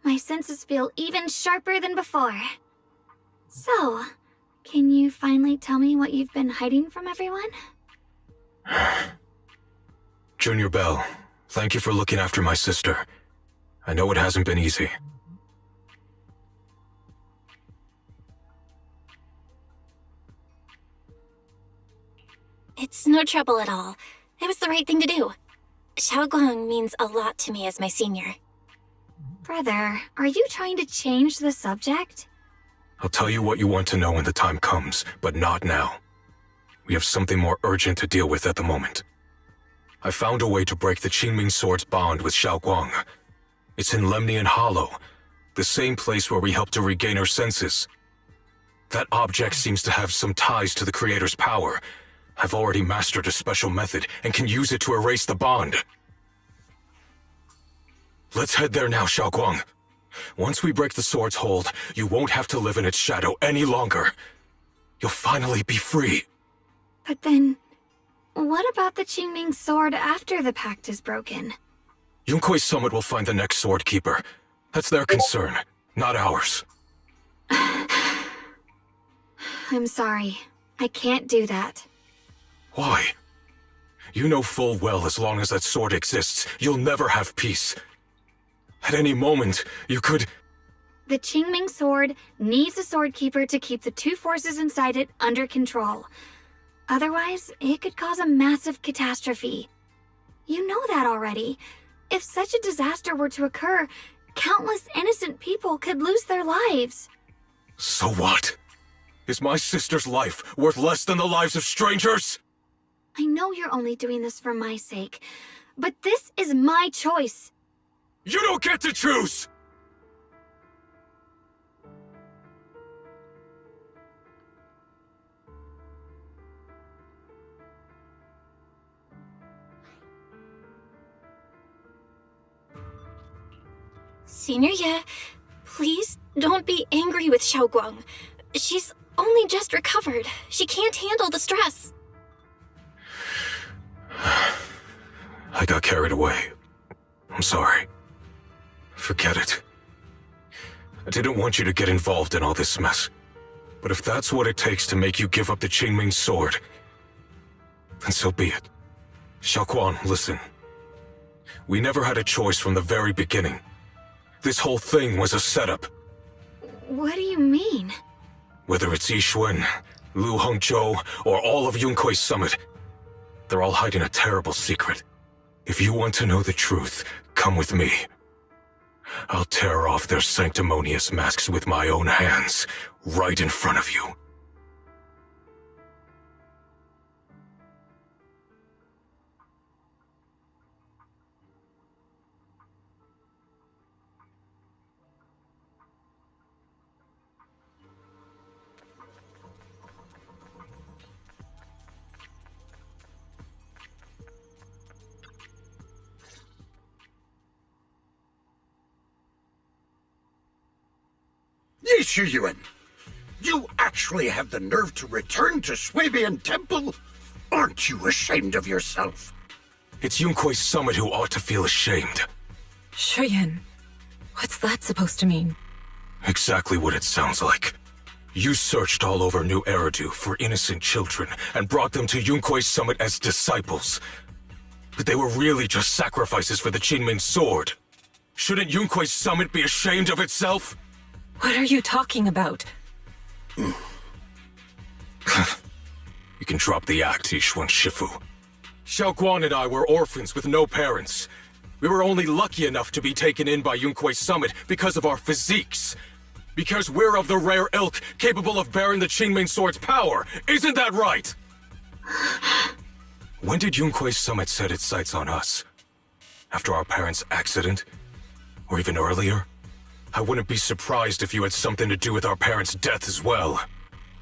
My senses feel even sharper than before. So, can you finally tell me what you've been hiding from everyone? Junior Bell, thank you for looking after my sister. I know it hasn't been easy. It's no trouble at all. It was the right thing to do. Xiaoguang means a lot to me as my senior. Brother, are you trying to change the subject? I'll tell you what you want to know when the time comes, but not now. We have something more urgent to deal with at the moment. I found a way to break the Qingming Sword's bond with Xiaoguang. It's in Lemnian Hollow, the same place where we helped her regain her senses. That object seems to have some ties to the Creator's power. I've already mastered a special method and can use it to erase the bond. Let's head there now, Xiaoguang. Once we break the sword's hold, you won't have to live in its shadow any longer. You'll finally be free. But then, what about the Qingming Sword after the pact is broken? Yunkui's summit will find the next sword keeper. That's their concern, not ours. I'm sorry. I can't do that. Why? You know full well as long as that sword exists, you'll never have peace. At any moment, you could... The Qingming Sword needs a sword keeper to keep the two forces inside it under control. Otherwise, it could cause a massive catastrophe. You know that already. If such a disaster were to occur, countless innocent people could lose their lives. So what? Is my sister's life worth less than the lives of strangers? I know you're only doing this for my sake, but this is my choice. You don't get to choose! Senior Ye, please don't be angry with Xiaoguang. She's only just recovered. She can't handle the stress. I got carried away. I'm sorry. Forget it. I didn't want you to get involved in all this mess. But if that's what it takes to make you give up the Qingming Sword, then so be it. Xiaoguang, listen. We never had a choice from the very beginning. This whole thing was a setup. What do you mean? Whether it's Yixuan, Lu Hongzhou, or all of Yunkui's summit. They're all hiding a terrible secret. If you want to know the truth, come with me. I'll tear off their sanctimonious masks with my own hands, right in front of you. Ye Shiyuan, you actually have the nerve to return to Swabian Temple? Aren't you ashamed of yourself? It's Yunkui's summit who ought to feel ashamed. Shuyan, what's that supposed to mean? Exactly what it sounds like. You searched all over New Eridu for innocent children and brought them to Yunkui's summit as disciples. But they were really just sacrifices for the Qingming sword. Shouldn't Yunkui's summit be ashamed of itself? What are you talking about? You can drop the act, Yishuan Shifu. Xiaoguang and I were orphans with no parents. We were only lucky enough to be taken in by Yunkui's summit because of our physiques. Because we're of the rare ilk capable of bearing the Qingming sword's power. Isn't that right? When did Yunkui's summit set its sights on us? After our parents' accident? Or even earlier? I wouldn't be surprised if you had something to do with our parents' death as well.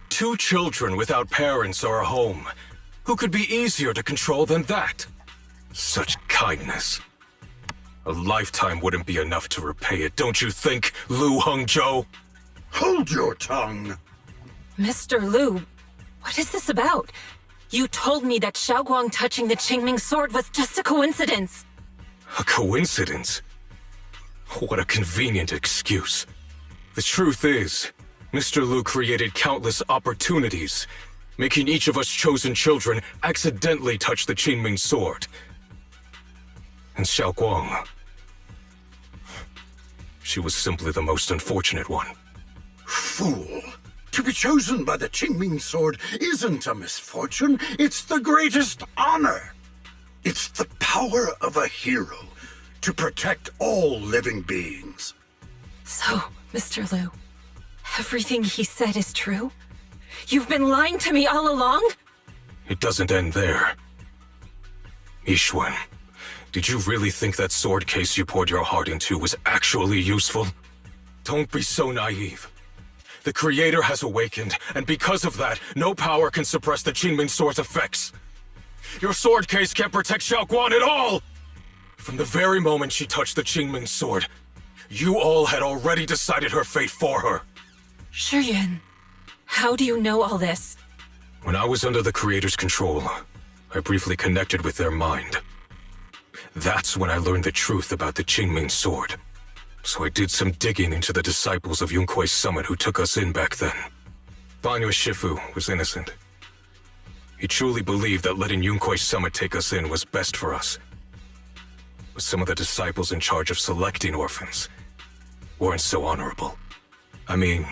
2 children without parents or a home. Who could be easier to control than that? Such kindness. A lifetime wouldn't be enough to repay it, don't you think, Lu Hongzhou? Hold your tongue! Mr. Lu, what is this about? You told me that Xiaoguang touching the Qingming sword was just a coincidence. A coincidence? What a convenient excuse. The truth is, Mr. Lu created countless opportunities, making each of us chosen children accidentally touch the Qingming sword. And Xiaoguang, she was simply the most unfortunate one. Fool! To be chosen by the Qingming sword isn't a misfortune, it's the greatest honor. It's the power of a hero to protect all living beings. So, Mr. Lu, everything he said is true? You've been lying to me all along? It doesn't end there. Yishuan, did you really think that sword case you poured your heart into was actually useful? Don't be so naive. The Creator has awakened, and because of that, no power can suppress the Qingming sword's effects. Your sword case can't protect Xiaoguang at all! From the very moment she touched the Qingming sword, you all had already decided her fate for her. Shuyan, how do you know all this? When I was under the Creator's control, I briefly connected with their mind. That's when I learned the truth about the Qingming sword. So I did some digging into the disciples of Yunkui's summit who took us in back then. Banyu Shifu was innocent. He truly believed that letting Yunkui's summit take us in was best for us. But some of the disciples in charge of selecting orphans weren't so honorable. I mean,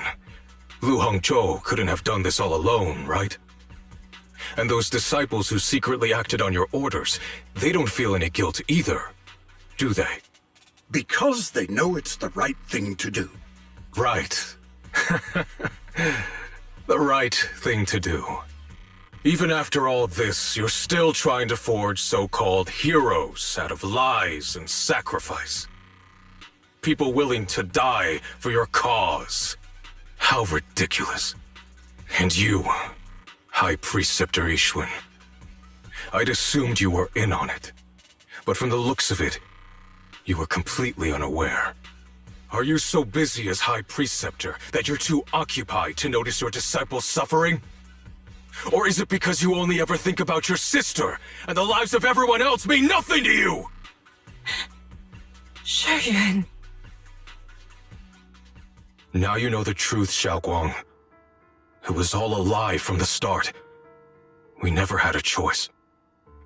Lu Hongzhou couldn't have done this all alone, right? And those disciples who secretly acted on your orders, they don't feel any guilt either, do they? Because they know it's the right thing to do. Right. The right thing to do. Even after all this, you're still trying to forge so-called heroes out of lies and sacrifice. People willing to die for your cause. How ridiculous. And you, High Preceptor Yishuan. I'd assumed you were in on it. But from the looks of it, you were completely unaware. Are you so busy as High Preceptor that you're too occupied to notice your disciples suffering? Or is it because you only ever think about your sister, and the lives of everyone else mean nothing to you? Shuyan. Now you know the truth, Xiaoguang. It was all a lie from the start. We never had a choice.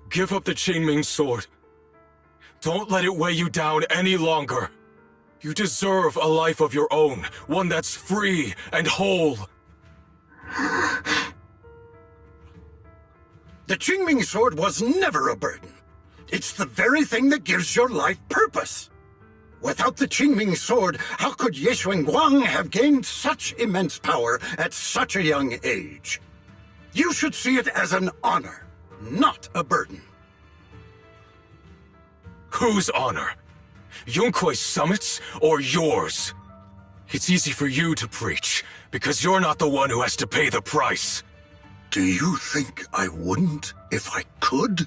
Give up the Qingming sword. Don't let it weigh you down any longer. You deserve a life of your own, one that's free and whole. The Qingming sword was never a burden. It's the very thing that gives your life purpose. Without the Qingming sword, how could Ye Guang have gained such immense power at such a young age? You should see it as an honor, not a burden. Whose honor? Yunkui's summit's or yours? It's easy for you to preach, because you're not the one who has to pay the price. Do you think I wouldn't if I could?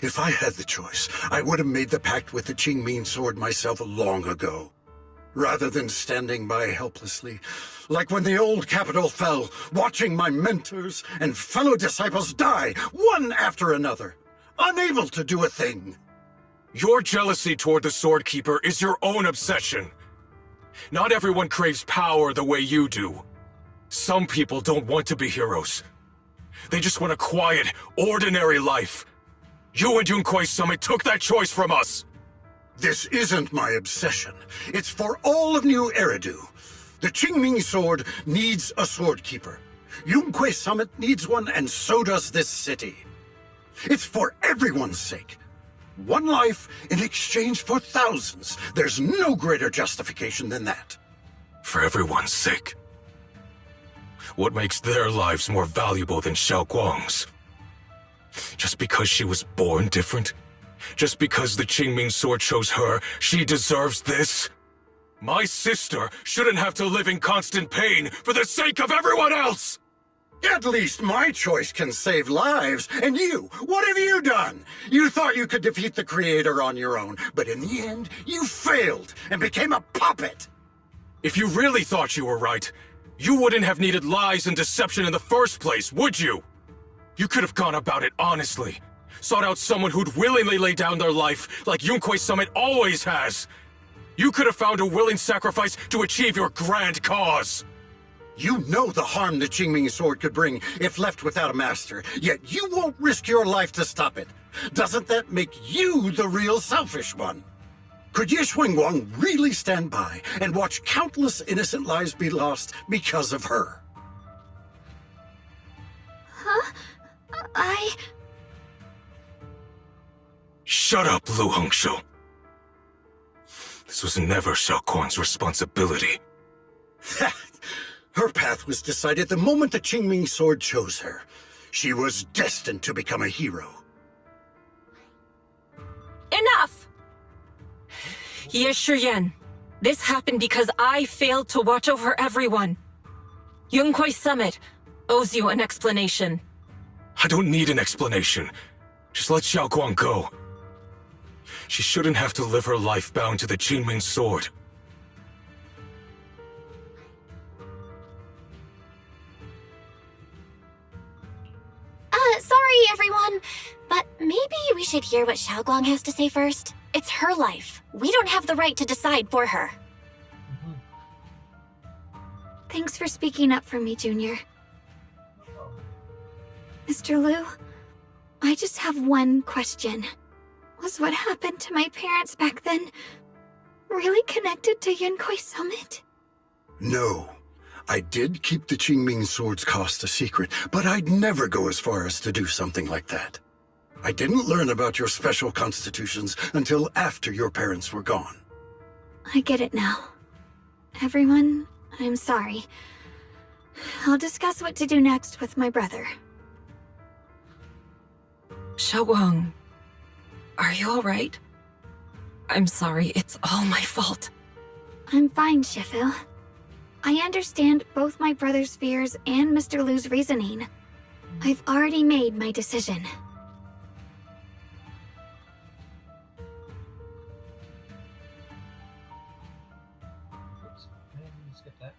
If I had the choice, I would have made the pact with the Qingming sword myself long ago, rather than standing by helplessly, like when the old capital fell, watching my mentors and fellow disciples die, one after another, unable to do a thing. Your jealousy toward the Sword Keeper is your own obsession. Not everyone craves power the way you do. Some people don't want to be heroes. They just want a quiet, ordinary life. You and Yunkui's summit took that choice from us! This isn't my obsession. It's for all of New Eridu. The Qingming sword needs a sword keeper. Yunkui's summit needs one, and so does this city. It's for everyone's sake. One life in exchange for thousands. There's no greater justification than that. For everyone's sake. What makes their lives more valuable than Xiao Guang's? Just because she was born different? Just because the Qingming sword chose her, she deserves this? My sister shouldn't have to live in constant pain for the sake of everyone else! At least my choice can save lives. And you, what have you done? You thought you could defeat the Creator on your own, but in the end, you failed and became a puppet. If you really thought you were right, you wouldn't have needed lies and deception in the first place, would you? You could have gone about it honestly. Sought out someone who'd willingly lay down their life, like Yunkui's summit always has. You could have found a willing sacrifice to achieve your grand cause. You know the harm the Qingming sword could bring if left without a master, yet you won't risk your life to stop it. Doesn't that make you the real selfish one? Could Ye Guang really stand by and watch countless innocent lives be lost because of her? Huh? Shut up, Lu Hongshou. This was never Xiao Guang's responsibility. Her path was decided the moment the Qingming sword chose her. She was destined to become a hero. Enough! Ye Shiyan, this happened because I failed to watch over everyone. Yunkui's summit owes you an explanation. I don't need an explanation. Just let Xiao Guang go. She shouldn't have to live her life bound to the Qingming sword. Sorry, everyone, but maybe we should hear what Xiao Guang has to say first. It's her life. We don't have the right to decide for her. Thanks for speaking up for me, Junior. Mr. Liu, I just have one question. Was what happened to my parents back then really connected to Yunkui's summit? No. I did keep the Qingming sword's cost a secret, but I'd never go as far as to do something like that. I didn't learn about your special constitutions until after your parents were gone. I get it now. Everyone, I'm sorry. I'll discuss what to do next with my brother. Xiao Guang, are you alright? I'm sorry, it's all my fault. I'm fine, Shifu. I understand both my brother's fears and Mr. Liu's reasoning. I've already made my decision. Oops, I didn't skip that.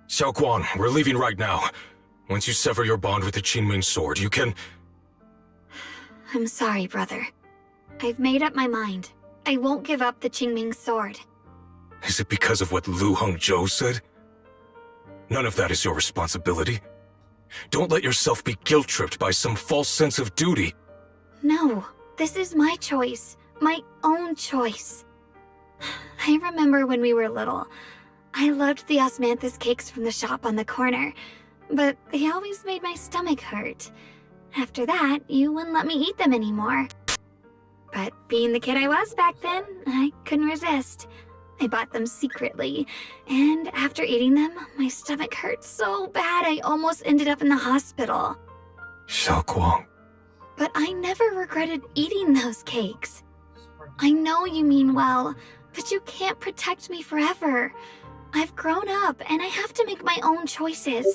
Xiaoguang, we're leaving right now. Once you sever your bond with the Qingming sword, you can... I'm sorry, brother. I've made up my mind. I won't give up the Qingming sword. Is it because of what Lu Hongzhou said? None of that is your responsibility. Don't let yourself be guilt-tripped by some false sense of duty. No, this is my choice. My own choice. I remember when we were little. I loved the osmanthus cakes from the shop on the corner, but they always made my stomach hurt. After that, you wouldn't let me eat them anymore. But being the kid I was back then, I couldn't resist. I bought them secretly, and after eating them, my stomach hurt so bad I almost ended up in the hospital. Xiaoguang. But I never regretted eating those cakes. I know you mean well, but you can't protect me forever. I've grown up, and I have to make my own choices.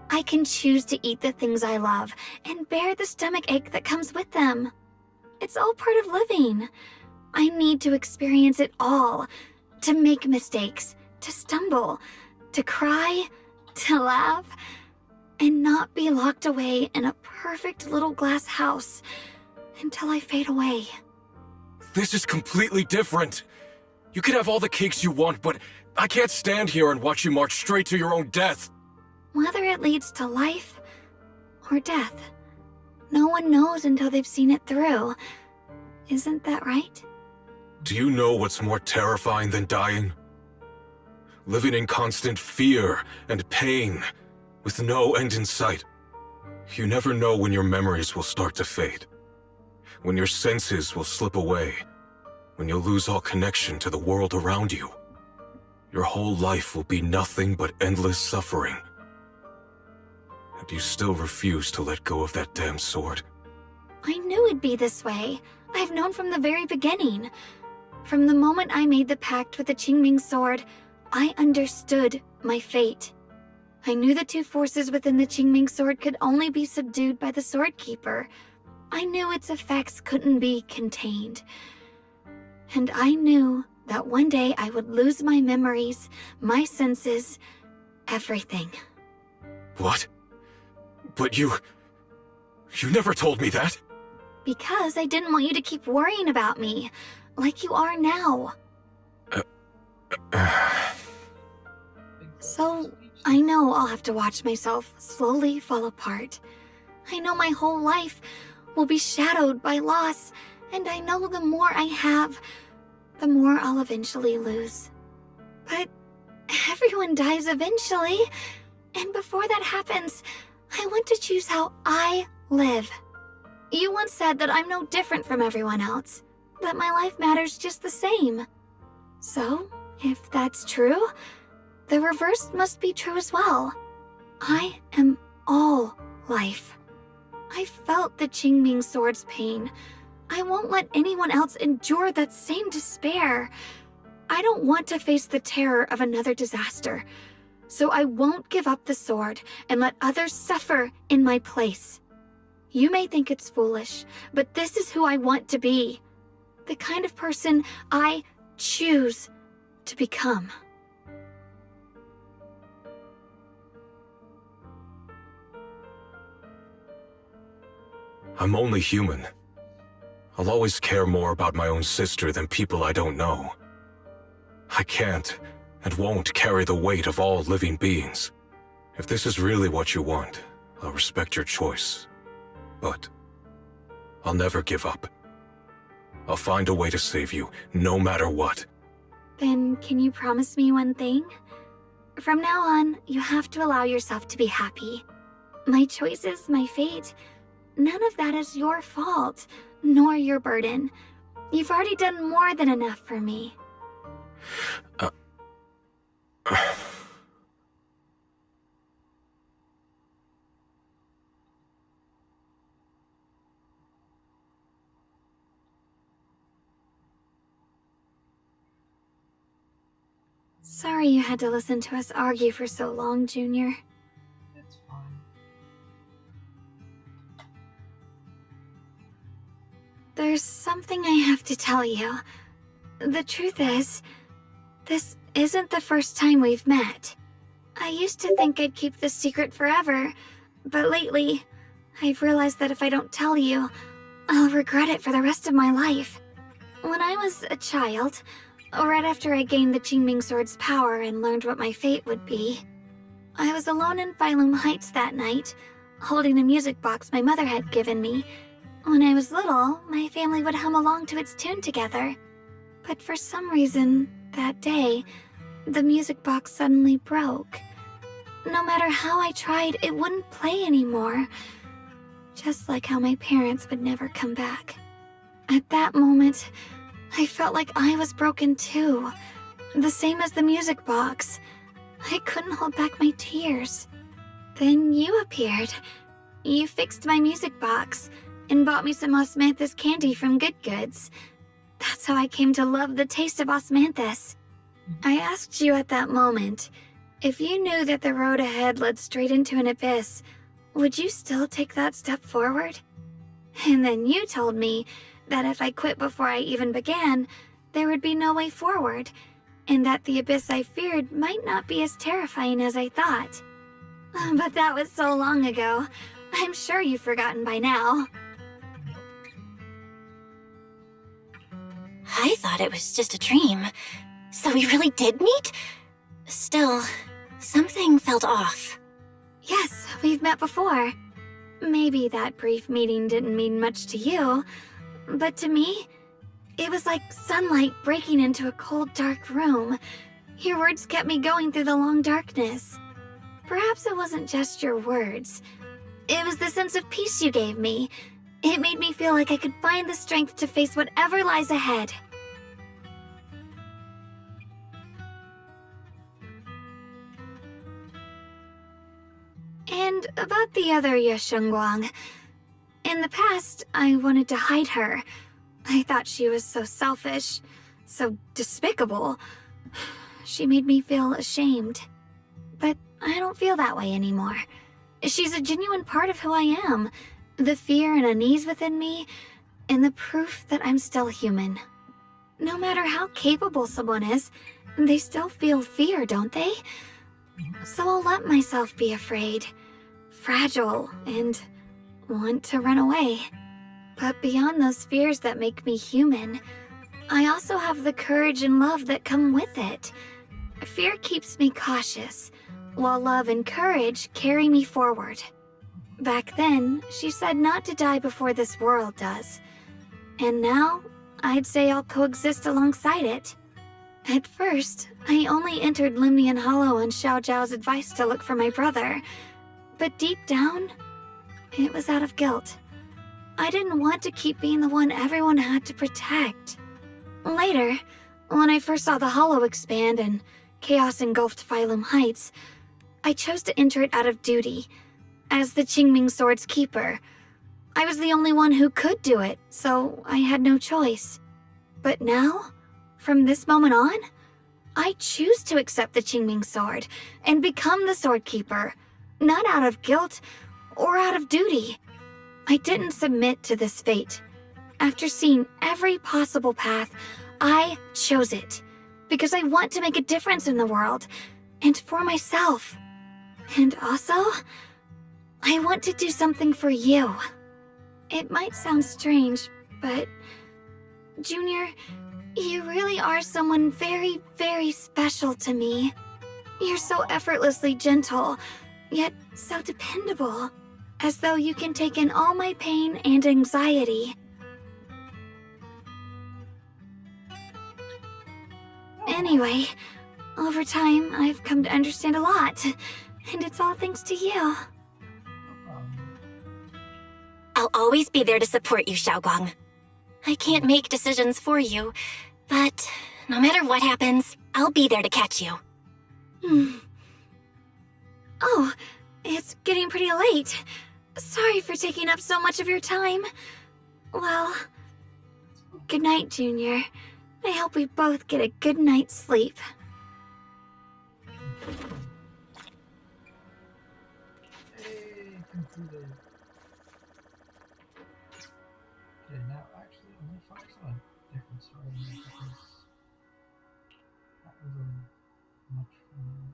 I can choose to eat the things I love, and bear the stomach ache that comes with them. It's all part of living. I need to experience it all. To make mistakes, to stumble, to cry, to laugh, and not be locked away in a perfect little glass house until I fade away. This is completely different. You can have all the cakes you want, but I can't stand here and watch you march straight to your own death. Whether it leads to life or death, no one knows until they've seen it through. Isn't that right? Do you know what's more terrifying than dying? Living in constant fear and pain, with no end in sight. You never know when your memories will start to fade, when your senses will slip away, when you'll lose all connection to the world around you. Your whole life will be nothing but endless suffering. And you still refuse to let go of that damn sword. I knew it'd be this way. I've known from the very beginning. From the moment I made the pact with the Qingming sword, I understood my fate. I knew the two forces within the Qingming sword could only be subdued by the sword keeper. I knew its effects couldn't be contained. And I knew that one day I would lose my memories, my senses, everything. What? But you never told me that. Because I didn't want you to keep worrying about me, like you are now. So, I know I'll have to watch myself slowly fall apart. I know my whole life will be shadowed by loss, and I know the more I have, the more I'll eventually lose. But everyone dies eventually, and before that happens, I want to choose how I live. You once said that I'm no different from everyone else, that my life matters just the same. So, if that's true, the reverse must be true as well. I am all life. I felt the Qingming sword's pain. I won't let anyone else endure that same despair. I don't want to face the terror of another disaster, so I won't give up the sword and let others suffer in my place. You may think it's foolish, but this is who I want to be. The kind of person I choose to become. I'm only human. I'll always care more about my own sister than people I don't know. I can't and won't carry the weight of all living beings. If this is really what you want, I'll respect your choice. But I'll never give up. I'll find a way to save you, no matter what. Then can you promise me one thing? From now on, you have to allow yourself to be happy. My choices, my fate, none of that is your fault, nor your burden. You've already done more than enough for me. Sorry you had to listen to us argue for so long, Junior. It's fine. There's something I have to tell you. The truth is, this isn't the first time we've met. I used to think I'd keep this secret forever, but lately, I've realized that if I don't tell you, I'll regret it for the rest of my life. When I was a child, right after I gained the Qingming Sword's power and learned what my fate would be, I was alone in Phylum Heights that night, holding a music box my mother had given me. When I was little, my family would hum along to its tune together. But for some reason, that day, the music box suddenly broke. No matter how I tried, it wouldn't play anymore. Just like how my parents would never come back. At that moment, I felt like I was broken too. The same as the music box. I couldn't hold back my tears. Then you appeared. You fixed my music box and bought me some osmanthus candy from Good Goods. That's how I came to love the taste of osmanthus. I asked you at that moment, if you knew that the road ahead led straight into an abyss, would you still take that step forward? And then you told me that if I quit before I even began, there would be no way forward, and that the abyss I feared might not be as terrifying as I thought. But that was so long ago. I'm sure you've forgotten by now. I thought it was just a dream. So we really did meet? Still, something felt off. Yes, we've met before. Maybe that brief meeting didn't mean much to you, but to me, it was like sunlight breaking into a cold, dark room. Your words kept me going through the long darkness. Perhaps it wasn't just your words. It was the sense of peace you gave me. It made me feel like I could find the strength to face whatever lies ahead. And about the other Yeshengguang. In the past, I wanted to hide her. I thought she was so selfish, so despicable. She made me feel ashamed. But I don't feel that way anymore. She's a genuine part of who I am. The fear and unease within me, and the proof that I'm still human. No matter how capable someone is, they still feel fear, don't they? So I'll let myself be afraid, fragile, and want to run away. But beyond those fears that make me human, I also have the courage and love that come with it. Fear keeps me cautious, while love and courage carry me forward. Back then, she said not to die before this world does. And now, I'd say I'll coexist alongside it. At first, I only entered Limnian Hollow on Xiao Zhao's advice to look for my brother. But deep down, it was out of guilt. I didn't want to keep being the one everyone had to protect. Later, when I first saw the Hollow expand and chaos engulfed Phylum Heights, I chose to enter it out of duty. As the Qingming Sword's keeper, I was the only one who could do it, so I had no choice. But now, from this moment on, I choose to accept the Qingming Sword and become the Sword Keeper, not out of guilt or out of duty. I didn't submit to this fate. After seeing every possible path, I chose it because I want to make a difference in the world and for myself. And also, I want to do something for you. It might sound strange, but... Junior, you really are someone very, very special to me. You're so effortlessly gentle, yet so dependable. As though you can take in all my pain and anxiety. Anyway, over time, I've come to understand a lot. And it's all thanks to you. I'll always be there to support you, Xiaoguang. I can't make decisions for you, but no matter what happens, I'll be there to catch you. Oh, it's getting pretty late. Sorry for taking up so much of your time. Well, good night, Junior. I hope we both get a good night's sleep. Hey, completed. Okay, now actually I'm gonna focus on a different story because that was a much fun.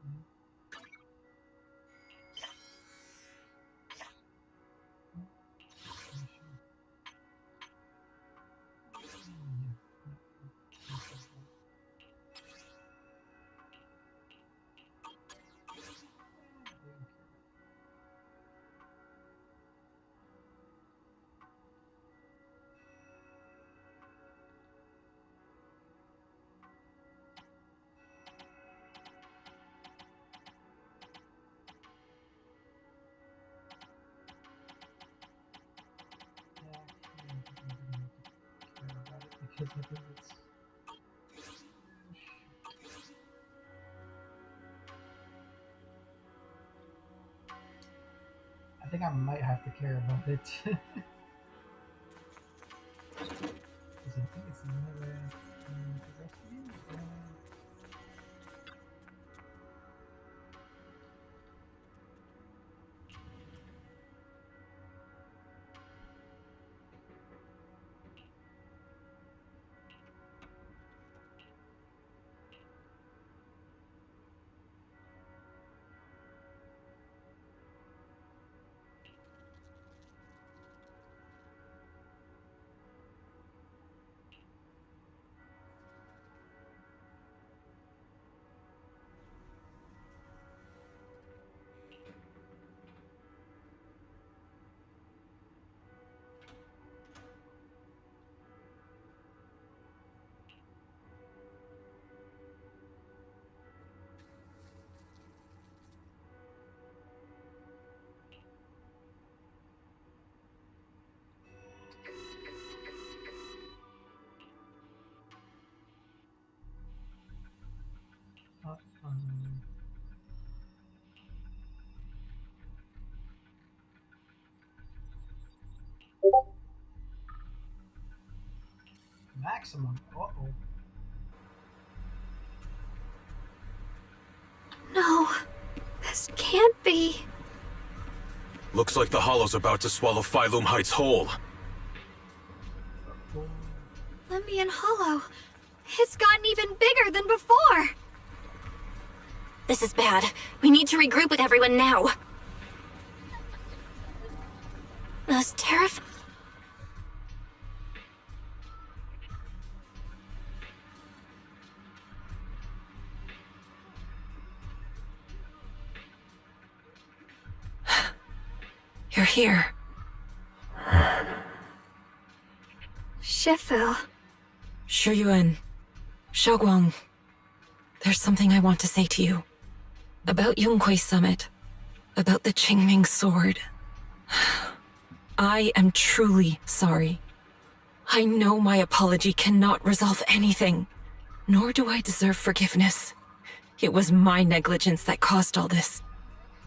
Because I think it's... I think I might have to care about it. Because I think it's another possession. Maximum. Uh-oh. No, this can't be. Looks like the Hollow's about to swallow Phylum Heights whole. Lembian Hollow. It's gotten even bigger than before. This is bad. We need to regroup with everyone now. Those terrifying... You're here. Shifu. Shuyuan. Xiaoguang. There's something I want to say to you. About Yonghui Summit. About the Qingming Sword. I am truly sorry. I know my apology cannot resolve anything, nor do I deserve forgiveness. It was my negligence that caused all this.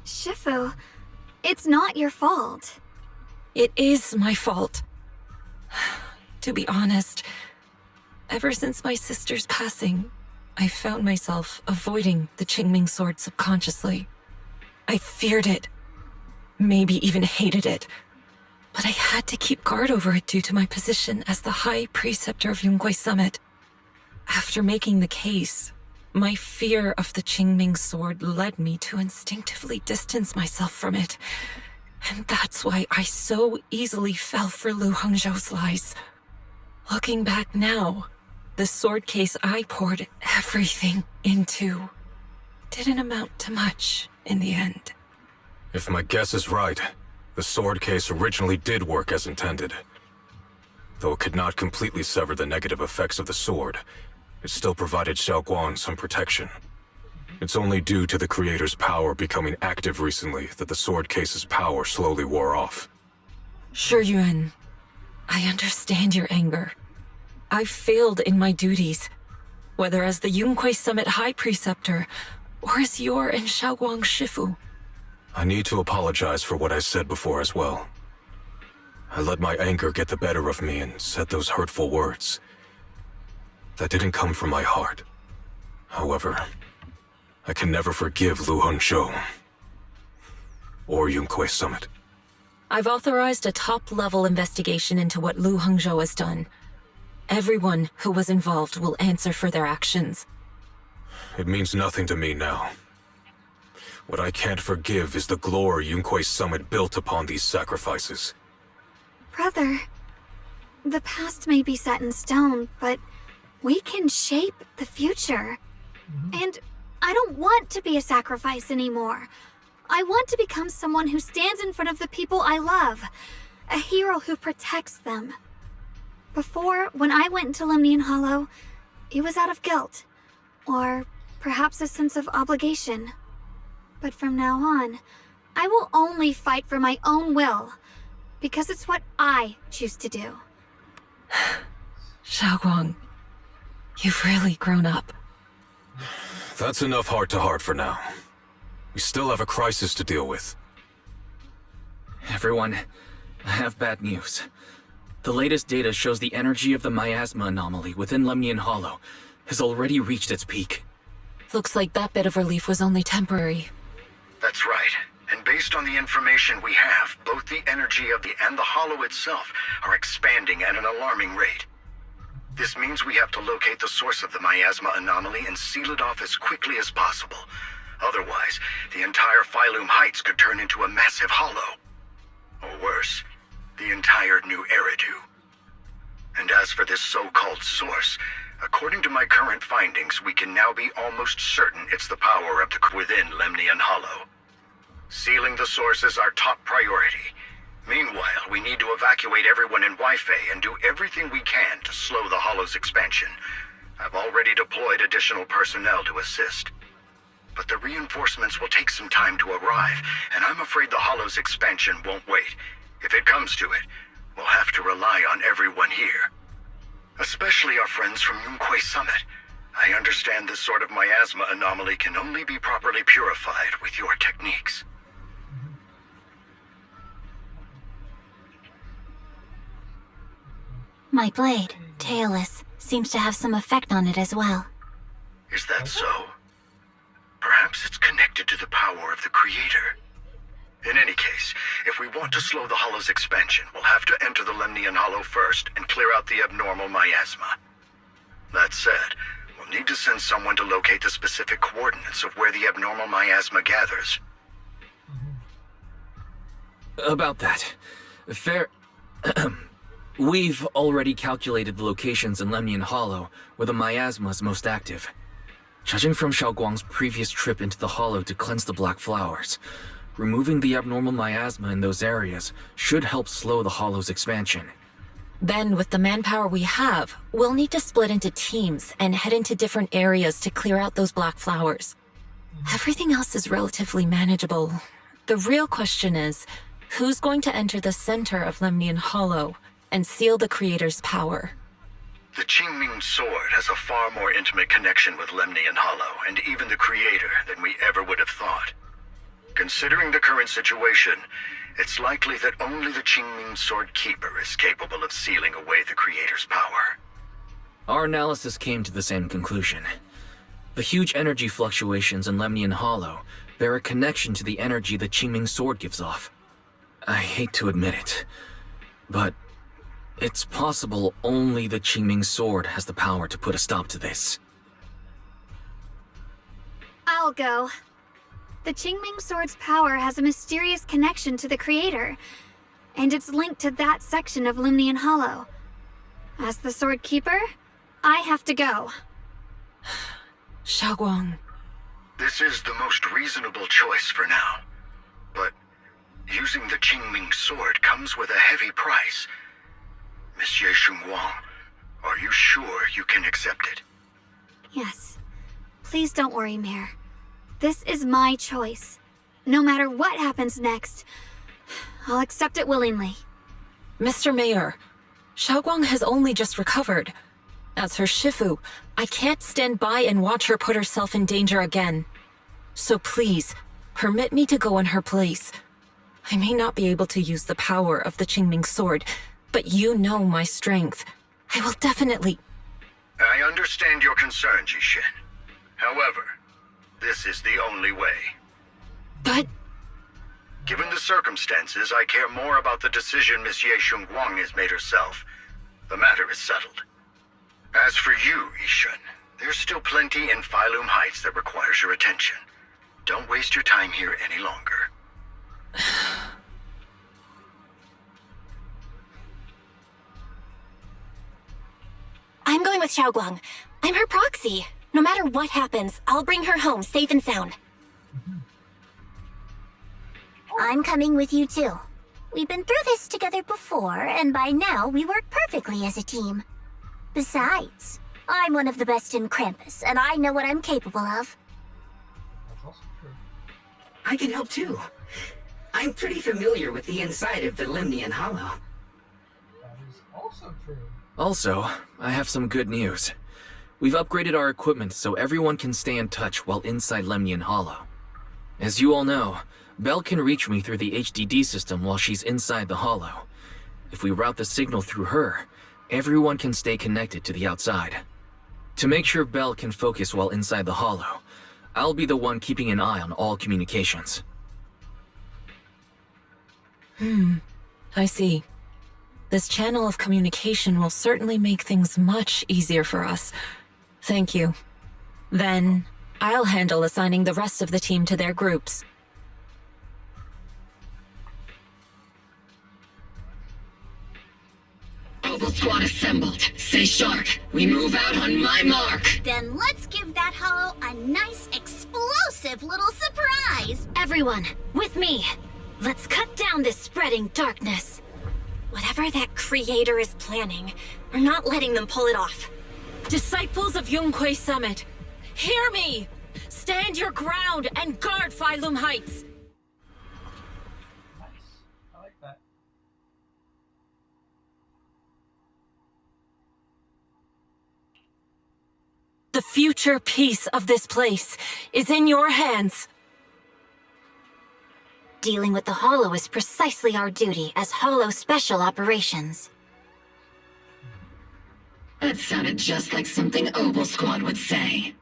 Shifu, it's not your fault. It is my fault. To be honest, ever since my sister's passing, I found myself avoiding the Qingming Sword subconsciously. I feared it, maybe even hated it, but I had to keep guard over it due to my position as the High Preceptor of Yonghui Summit. After making the case, my fear of the Qingming Sword led me to instinctively distance myself from it, And that's why I so easily fell for Lu Hongzhou's lies. Looking back now, the sword case I poured everything into didn't amount to much in the end. If my guess is right, the sword case originally did work as intended. Though it could not completely sever the negative effects of the sword, it still provided Xiaoguang some protection. It's only due to the creator's power becoming active recently that the sword case's power slowly wore off. Shi Yuan, I understand your anger. I failed in my duties, whether as the Yunque Summit High Preceptor or as your and Xiaoguang's Shifu. I need to apologize for what I said before as well. I let my anger get the better of me and said those hurtful words. That didn't come from my heart. However, I can never forgive Lu Hongzhou or Yunque Summit. I've authorized a top-level investigation into what Lu Hongzhou has done. Everyone who was involved will answer for their actions. It means nothing to me now. What I can't forgive is the glory Yunque Summit built upon these sacrifices. Brother, the past may be set in stone, but we can shape the future. And I don't want to be a sacrifice anymore. I want to become someone who stands in front of the people I love. A hero who protects them. Before, when I went into Lemnian Hollow, it was out of guilt. Or perhaps a sense of obligation. But from now on, I will only fight for my own will. Because it's what I choose to do. Xiaoguang, you've really grown up. That's enough heart-to-heart for now. We still have a crisis to deal with. Everyone, I have bad news. The latest data shows the energy of the miasma anomaly within Lemnian Hollow has already reached its peak. Looks like that bit of relief was only temporary. That's right. And based on the information we have, both the energy of and the hollow itself are expanding at an alarming rate. This means we have to locate the source of the miasma anomaly and seal it off as quickly as possible. Otherwise, the entire Phylum Heights could turn into a massive hollow. Or worse, the entire new Eridu. And as for this so-called source, according to my current findings, we can now be almost certain it's the power of the within Lemnian Hollow. Sealing the source is our top priority. Meanwhile, we need to evacuate everyone in Weifei and do everything we can to slow the Hollow's expansion. I've already deployed additional personnel to assist. But the reinforcements will take some time to arrive, and I'm afraid the Hollow's expansion won't wait. If it comes to it, we'll have to rely on everyone here. Especially our friends from Yunque Summit. I understand this sort of miasma anomaly can only be properly purified with your techniques. My blade, Tailless, seems to have some effect on it as well. Is that so? Perhaps it's connected to the power of the Creator. In any case, if we want to slow the Hollow's expansion, we'll have to enter the Lemnian Hollow first and clear out the abnormal miasma. That said, we'll need to send someone to locate the specific coordinates of where the abnormal miasma gathers. About that, we've already calculated the locations in Lemnian Hollow where the miasma is most active. Judging from Xiaoguang's previous trip into the Hollow to cleanse the Black Flowers, removing the abnormal miasma in those areas should help slow the Hollow's expansion. Then, with the manpower we have, we'll need to split into teams and head into different areas to clear out those Black Flowers. Everything else is relatively manageable. The real question is, who's going to enter the center of Lemnian Hollow and seal the Creator's power? The Qingming Sword has a far more intimate connection with Lemnian Hollow and even the Creator than we ever would have thought. Considering the current situation, it's likely that only the Qingming Sword Keeper is capable of sealing away the Creator's power. Our analysis came to the same conclusion. The huge energy fluctuations in Lemnian Hollow bear a connection to the energy the Qingming Sword gives off. I hate to admit it, but it's possible only the Qingming Sword has the power to put a stop to this. I'll go. The Qingming Sword's power has a mysterious connection to the Creator, and it's linked to that section of Limnian Hollow. As the Sword Keeper, I have to go. Xiaoguang. This is the most reasonable choice for now. But using the Qingming Sword comes with a heavy price. Monsieur Xingguang, are you sure you can accept it? Yes. Please don't worry, Mayor. This is my choice. No matter what happens next, I'll accept it willingly. Mr. Mayor, Xiaoguang has only just recovered. As her Shifu, I can't stand by and watch her put herself in danger again. So please, permit me to go in her place. I may not be able to use the power of the Qingming Sword, but you know my strength. I will definitely... I understand your concern, Jishin. However, this is the only way. But... Given the circumstances, I care more about the decision Miss Ye Xingguang has made herself. The matter is settled. As for you, Yishun, there's still plenty in Phylum Heights that requires your attention. Don't waste your time here any longer. I'm going with Xiaoguang. I'm her proxy. No matter what happens, I'll bring her home safe and sound. I'm coming with you too. We've been through this together before, and by now we work perfectly as a team. Besides, I'm one of the best in Krampus, and I know what I'm capable of. That's also true. I can help too. I'm pretty familiar with the inside of the Limnian Hollow. That is also true. Also, I have some good news. We've upgraded our equipment so everyone can stay in touch while inside Lemnian Hollow. As you all know, Belle can reach me through the HDD system while she's inside the Hollow. If we route the signal through her, everyone can stay connected to the outside. To make sure Belle can focus while inside the Hollow, I'll be the one keeping an eye on all communications. I see. This channel of communication will certainly make things much easier for us. Thank you. Then, I'll handle assigning the rest of the team to their groups. Oval Squad assembled. Stay sharp. We move out on my mark. Then let's give that hollow a nice, explosive little surprise! Everyone, with me. Let's cut down this spreading darkness. Whatever that creator is planning, we're not letting them pull it off. Disciples of Yunque Summit, hear me! Stand your ground and guard Phylum Heights! Nice. I like that. The future peace of this place is in your hands. Dealing with the Hollow is precisely our duty as Hollow Special Operations. That sounded just like something Oval Squad would say.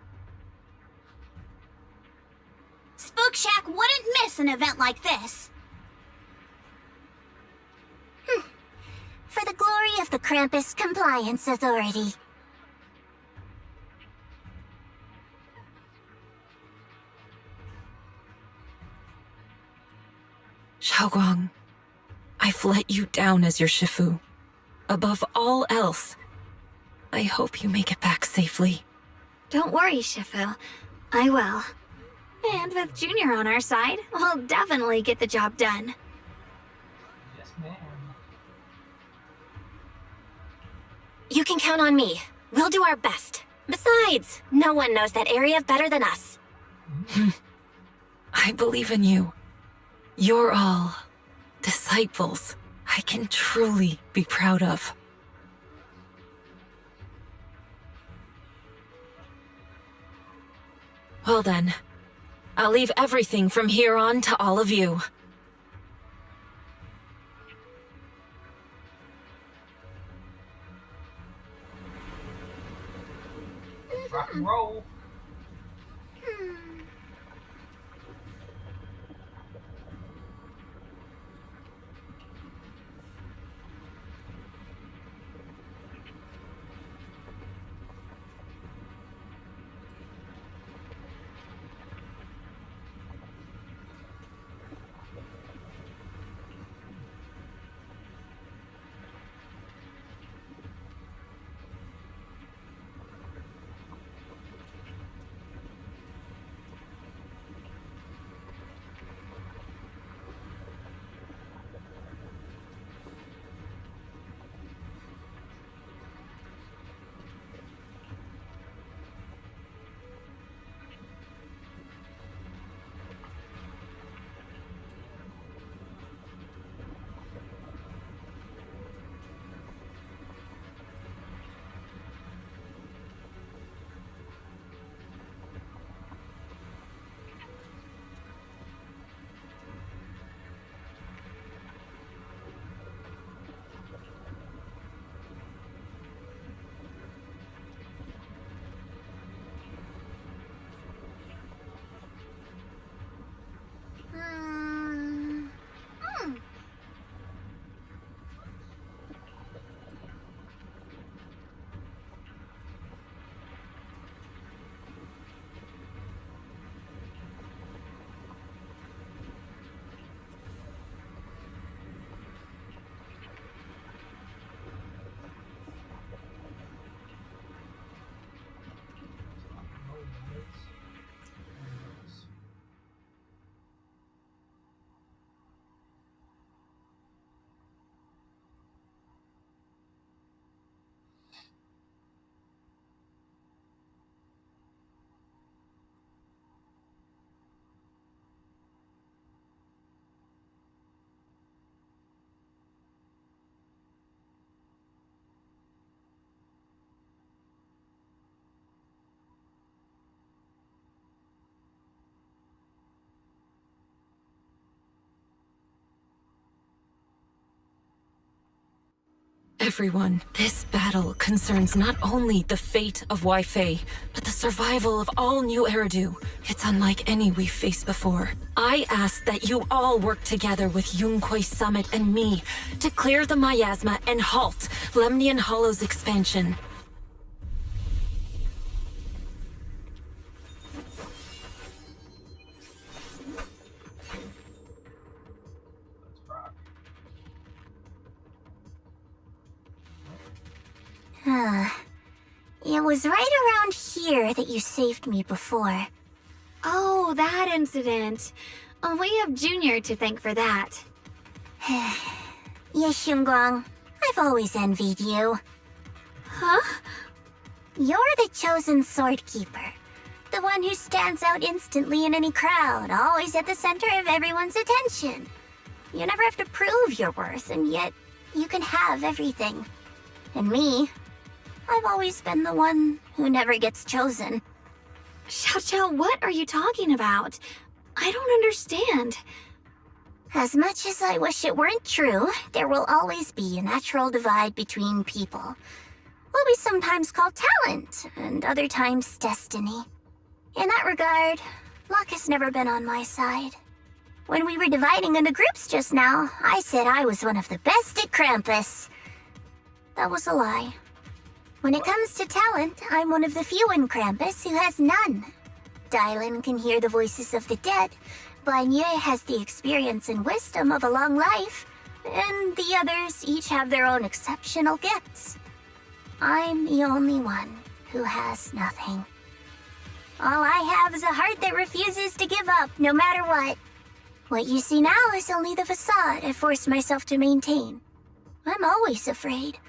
Spook Shack wouldn't miss an event like this. For the glory of the Krampus Compliance Authority. Xiaoguang, I've let you down as your Shifu. Above all else, I hope you make it back safely. Don't worry, Shifu. I will. And with Junior on our side, we'll definitely get the job done. Yes, ma'am. You can count on me. We'll do our best. Besides, no one knows that area better than us. I believe in you. You're all disciples I can truly be proud of. Well then, I'll leave everything from here on to all of you. Rock and roll. Everyone, this battle concerns not only the fate of Wai-Fei, but the survival of all New Eridu. It's unlike any we've faced before. I ask that you all work together with Yunquei Summit and me to clear the miasma and halt Lemnian Hollow's expansion. It was right around here that you saved me before. Oh, that incident. We have Junior to thank for that. Yes, Xunguang. I've always envied you. Huh? You're the chosen sword keeper. The one who stands out instantly in any crowd, always at the center of everyone's attention. You never have to prove your worth, and yet you can have everything. And me, I've always been the one who never gets chosen. Xiao, what are you talking about? I don't understand. As much as I wish it weren't true, there will always be a natural divide between people. What we sometimes call talent, and other times destiny. In that regard, luck has never been on my side. When we were dividing into groups just now, I said I was one of the best at Krampus. That was a lie. When it comes to talent, I'm one of the few in Krampus who has none. Dylan can hear the voices of the dead, Banye has the experience and wisdom of a long life, and the others each have their own exceptional gifts. I'm the only one who has nothing. All I have is a heart that refuses to give up, no matter what. What you see now is only the facade I forced myself to maintain. I'm always afraid.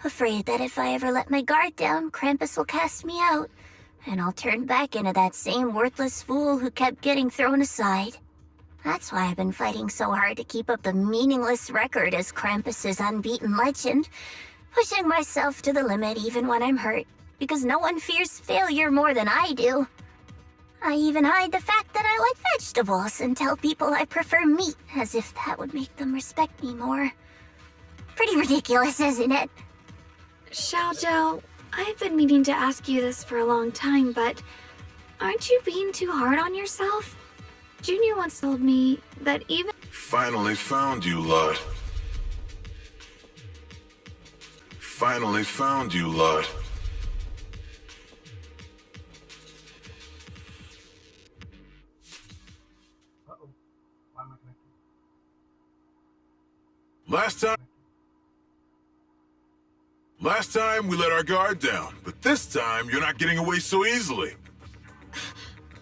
Afraid that if I ever let my guard down, Krampus will cast me out, and I'll turn back into that same worthless fool who kept getting thrown aside. That's why I've been fighting so hard to keep up a meaningless record as Krampus's unbeaten legend, pushing myself to the limit even when I'm hurt, because no one fears failure more than I do. I even hide the fact that I like vegetables and tell people I prefer meat, as if that would make them respect me more. Pretty ridiculous, isn't it? Xiao, I've been meaning to ask you this for a long time, but aren't you being too hard on yourself? Junior once told me that even— Finally found you, Lot. Finally found you, Lot. Uh-oh. Why am I connected? Last time we let our guard down, but this time you're not getting away so easily.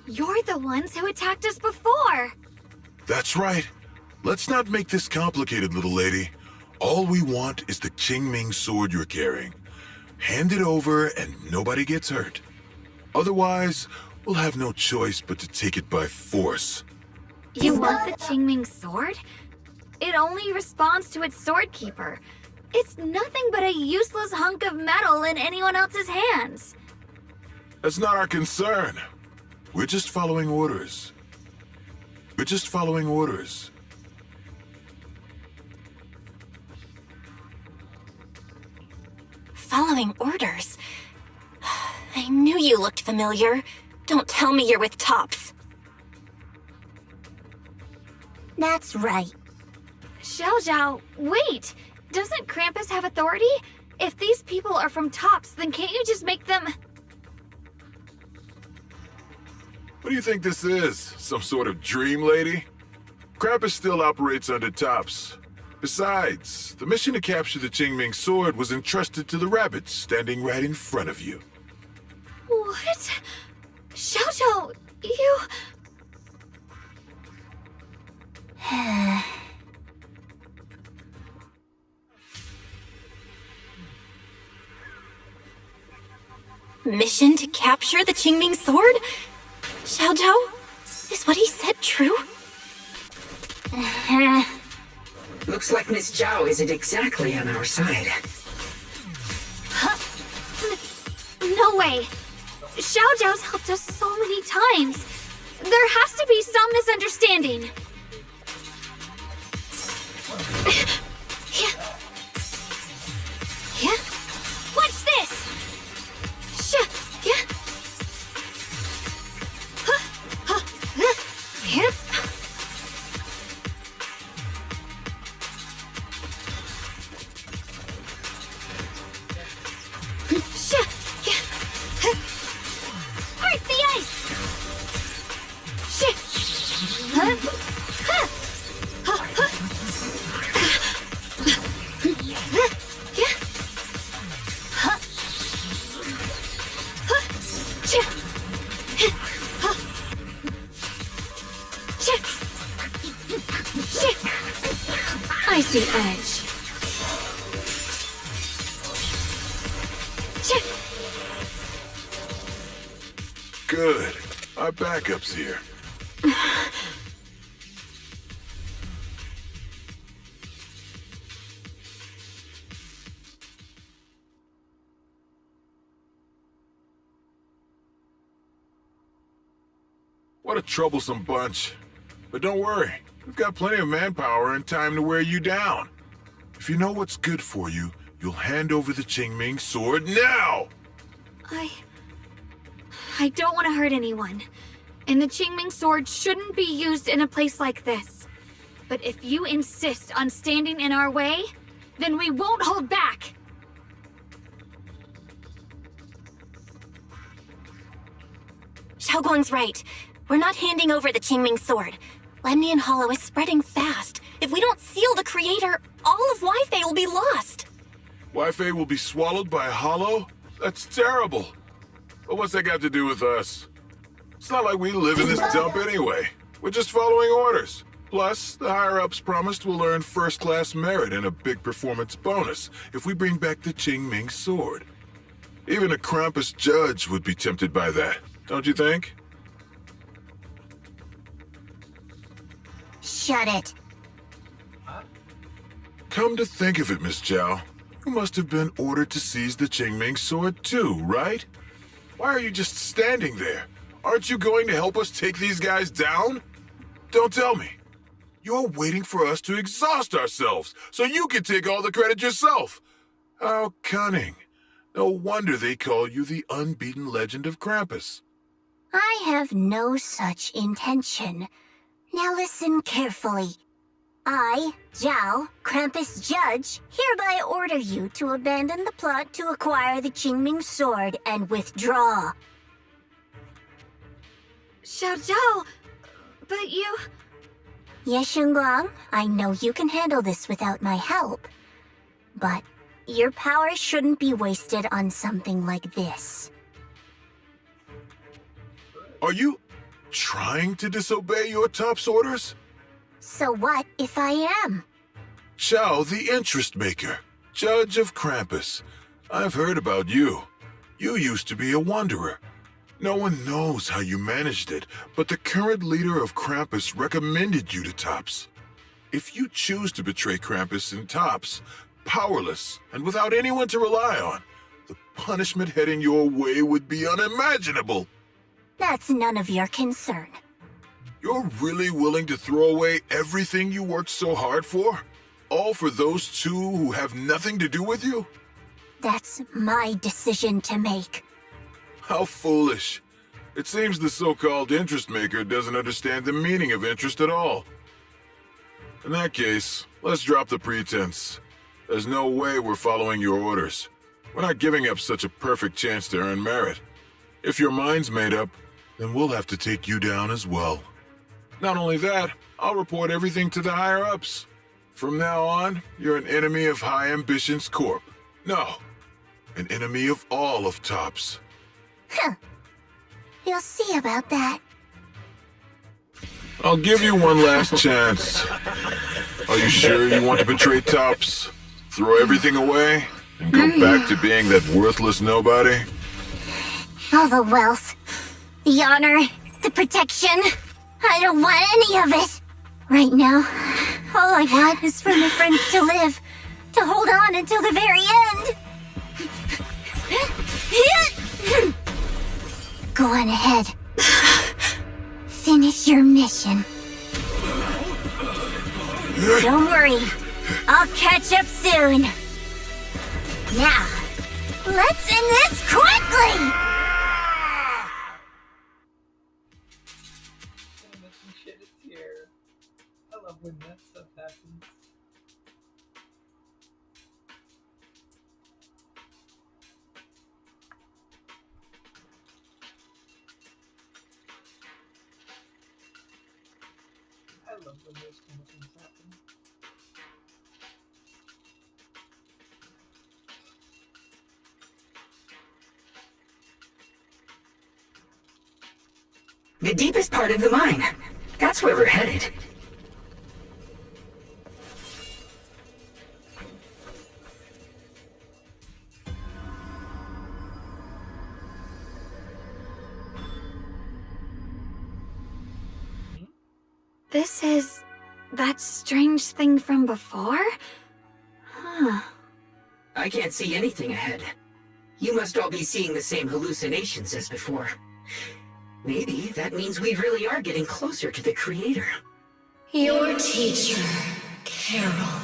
you're the ones who attacked us before. That's right. Let's not make this complicated, little lady. All we want is the Qingming sword you're carrying. Hand it over and nobody gets hurt. Otherwise, we'll have no choice but to take it by force. You want the Qingming sword? It only responds to its sword keeper. It's nothing but a useless hunk of metal in anyone else's hands. That's not our concern. We're just following orders. We're just following orders. Following orders? I knew you looked familiar. Don't tell me you're with Tops. That's right. Xiao, wait! Doesn't Krampus have authority? If these people are from Tops, then can't you just make them— What do you think this is? Some sort of dream lady? Krampus still operates under Tops. Besides, the mission to capture the Qingming sword was entrusted to the rabbits standing right in front of you. What? Xiao, you— Mission to capture the Qingming sword? Xiao Zhao? Is what he said true? Looks like Miss Zhao isn't exactly on our side. Huh? No way! Xiao Zhao's helped us so many times. There has to be some misunderstanding. I see edge. Good. Our backup's here. What a troublesome bunch. But don't worry, we've got plenty of manpower and time to wear you down. If you know what's good for you, you'll hand over the Qingming sword now! I don't want to hurt anyone. And the Qingming sword shouldn't be used in a place like this. But if you insist on standing in our way, then we won't hold back. Xiaoguang's right. We're not handing over the Qingming sword. Lemnian Hollow is spreading fast. If we don't seal the creator, all of Wi-Fi will be lost. Wi-Fi will be swallowed by a hollow? That's terrible. But what's that got to do with us? It's not like we live in this dump anyway. We're just following orders. Plus, the higher-ups promised we'll earn first-class merit and a big performance bonus if we bring back the Qingming sword. Even a Krampus judge would be tempted by that, don't you think? Shut it. Come to think of it, Miss Zhao, you must have been ordered to seize the Qingming sword too, right? Why are you just standing there? Aren't you going to help us take these guys down? Don't tell me. You're waiting for us to exhaust ourselves so you can take all the credit yourself. How cunning. No wonder they call you the unbeaten legend of Krampus. I have no such intention. Now listen carefully. I, Zhao, Krampus Judge, hereby order you to abandon the plot to acquire the Qingming sword and withdraw. Xiao Zhao, but you... Yes, Shunguang, I know you can handle this without my help. But your power shouldn't be wasted on something like this. Are you trying to disobey your top's orders? So what if I am? Xiao, the interest maker, judge of Krampus. I've heard about you. You used to be a wanderer. No one knows how you managed it, but the current leader of Krampus recommended you to Tops. If you choose to betray Krampus and Tops, powerless and without anyone to rely on, the punishment heading your way would be unimaginable. That's none of your concern. You're really willing to throw away everything you worked so hard for? All for those two who have nothing to do with you? That's my decision to make. How foolish. It seems the so-called interest maker doesn't understand the meaning of interest at all. In that case, let's drop the pretense. There's no way we're following your orders. We're not giving up such a perfect chance to earn merit. If your mind's made up, then we'll have to take you down as well. Not only that, I'll report everything to the higher-ups. From now on, you're an enemy of High Ambitions Corp. No, an enemy of all of Tops. Huh. You'll see about that. I'll give you one last chance. Are you sure you want to betray Tops? Throw everything away and go back to being that worthless nobody? All the wealth, the honor, the protection. I don't want any of it. Right now, all I want is for my friends to live, to hold on until the very end. Go on ahead. Finish your mission. Don't worry. I'll catch up soon. Now, let's end this quickly! Shit is here. I love when that stuff happens. I love when those kind of things happen. The deepest part of the mine. That's where we're headed. this is that strange thing from before? Huh. I can't see anything ahead. You must all be seeing the same hallucinations as before. Maybe that means we really are getting closer to the Creator. Your teacher, Carol.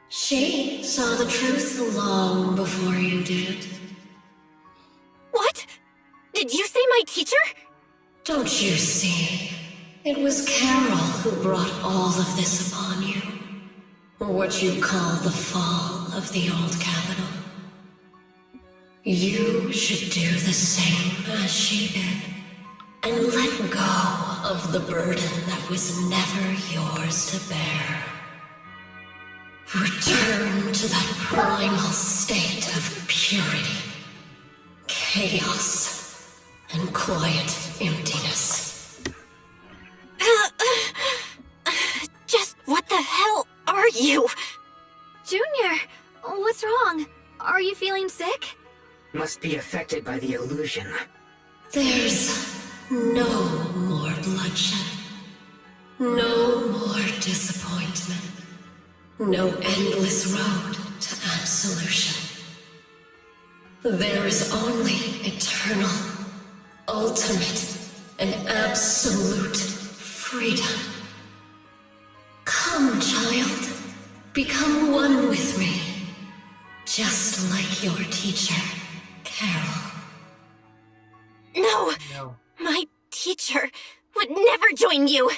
She saw the truth long before you did. What? Did you say my teacher? Don't you see? It was Carol who brought all of this upon you. What you call the fall of the old capital. You should do the same as she did. And let go of the burden that was never yours to bear. Return to that primal state of purity, chaos, and quiet emptiness. Just what the hell are you? Junior, what's wrong? Are you feeling sick? Must be affected by the illusion. There's no more bloodshed. No more disappointment. No endless road to absolution. There is only eternal, ultimate, and absolute freedom. Come, child. Become one with me. Just like your teacher, Carol. No! No. My teacher would never join you!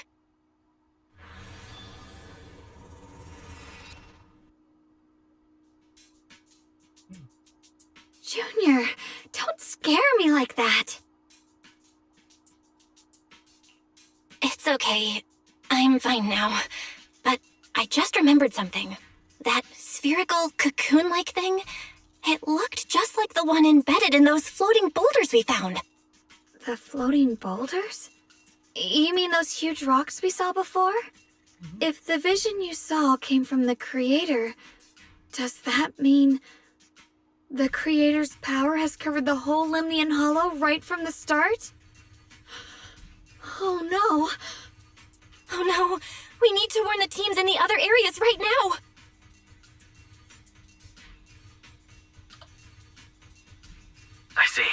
Junior, don't scare me like that. It's okay. I'm fine now. But I just remembered something. That spherical cocoon-like thing, it looked just like the one embedded in those floating boulders we found. The floating boulders? You mean those huge rocks we saw before? If the vision you saw came from the Creator, does that mean the Creator's power has covered the whole Limnian Hollow right from the start? Oh no! Oh no! We need to warn the teams in the other areas right now! I see.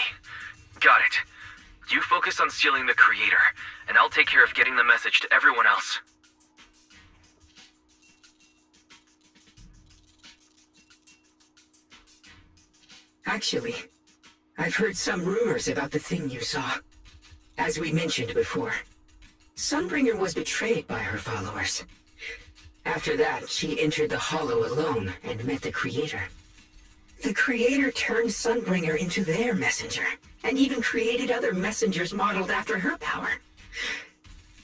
Got it. You focus on stealing the Creator, and I'll take care of getting the message to everyone else. Actually, I've heard some rumors about the thing you saw. As we mentioned before, Sunbringer was betrayed by her followers. After that, she entered the Hollow alone and met the Creator. The Creator turned Sunbringer into their messenger, and even created other messengers modeled after her power.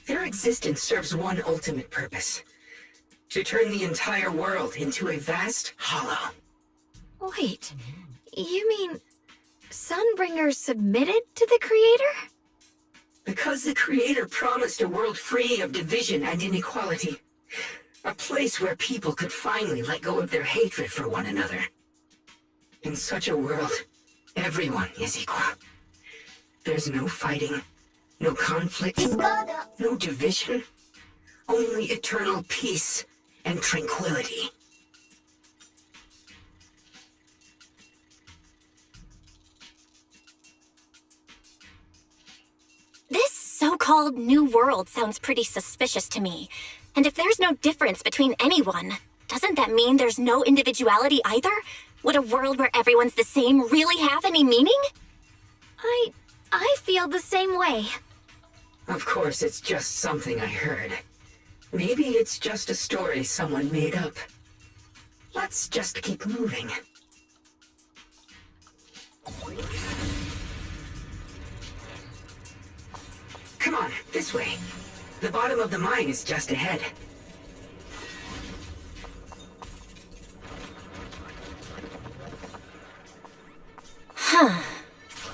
Their existence serves one ultimate purpose: to turn the entire world into a vast hollow. Wait, you mean Sunbringer submitted to the Creator? Because the Creator promised a world free of division and inequality. A place where people could finally let go of their hatred for one another. In such a world, everyone is equal. There's no fighting, no conflict, no division, only eternal peace and tranquility. This so-called New World sounds pretty suspicious to me. And if there's no difference between anyone, doesn't that mean there's no individuality either? Would a world where everyone's the same really have any meaning? I feel the same way. Of course, it's just something I heard. Maybe it's just a story someone made up. Let's just keep moving. Come on, this way. The bottom of the mine is just ahead. Huh.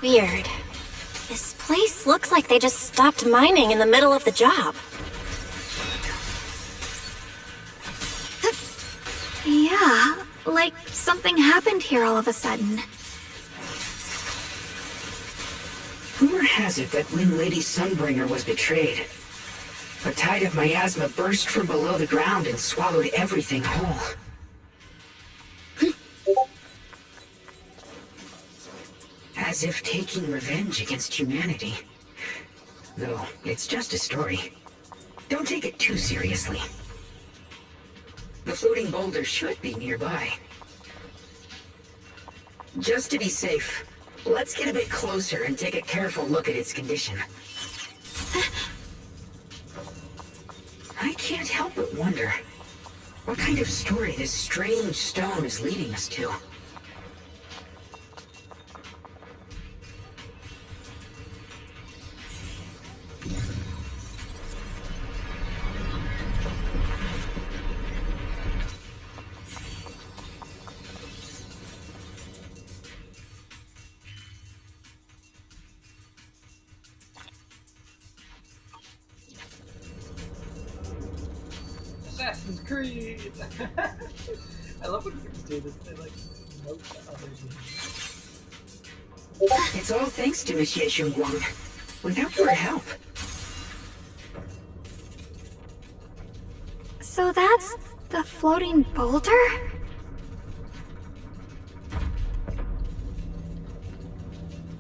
Weird. This place looks like they just stopped mining in the middle of the job. Yeah, like something happened here all of a sudden. Rumor has it that when Lady Sunbringer was betrayed, a tide of miasma burst from below the ground and swallowed everything whole. As if taking revenge against humanity. Though, it's just a story. Don't take it too seriously. The floating boulder should be nearby. Just to be safe, let's get a bit closer and take a careful look at its condition. I can't help but wonder what kind of story this strange stone is leading us to. Assassin's Creed! I love when games do this, they like note the other games. It's all thanks to Miss Ye Guang. Without your help. So that's the floating boulder?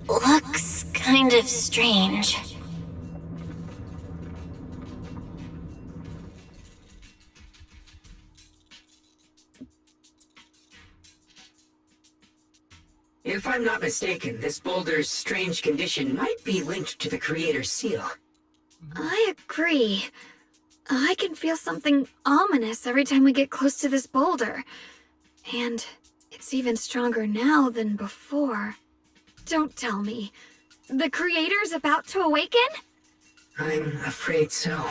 Looks kind of strange. If I'm not mistaken, this boulder's strange condition might be linked to the Creator's seal. I agree. I can feel something ominous every time we get close to this boulder. And it's even stronger now than before. Don't tell me. The Creator's about to awaken? I'm afraid so.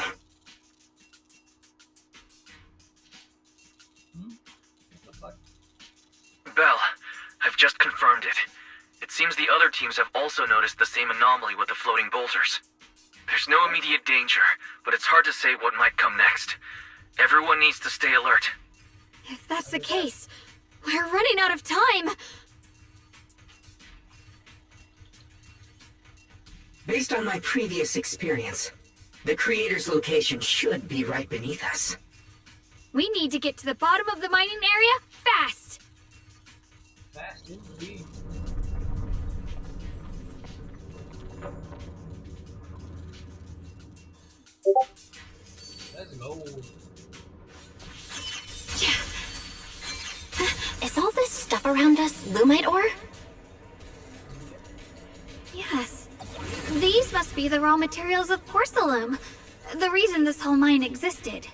Belle, I've just confirmed it. It seems the other teams have also noticed the same anomaly with the floating boulders. There's no immediate danger, but it's hard to say what might come next. Everyone needs to stay alert. If that's the case, we're running out of time. Based on my previous experience, the Creator's location should be right beneath us. We need to get to the bottom of the mining area fast. Fast indeed. Let's go. Is all this stuff around us lumite ore? Yes. These must be the raw materials of porcelain. The reason this whole mine existed.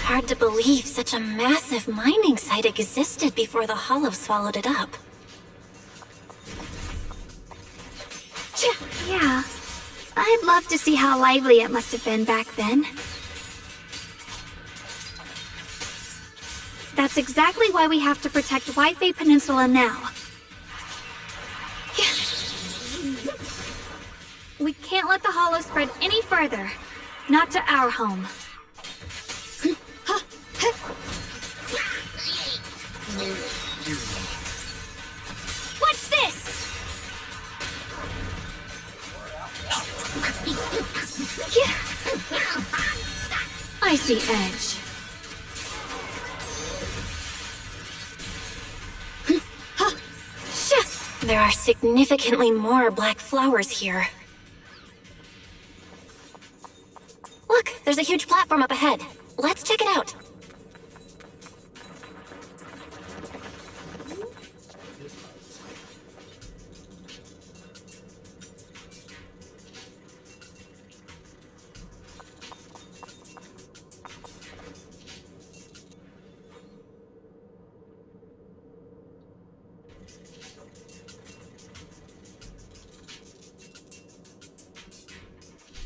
Hard to believe such a massive mining site existed before the Hollow swallowed it up. Yeah. I'd love to see how lively it must have been back then. That's exactly why we have to protect Whitefay Peninsula now. We can't let the Hollow spread any further. Not to our home. What's this? I see edge. There are significantly more black flowers here. Look, there's a huge platform up ahead. Let's check it out.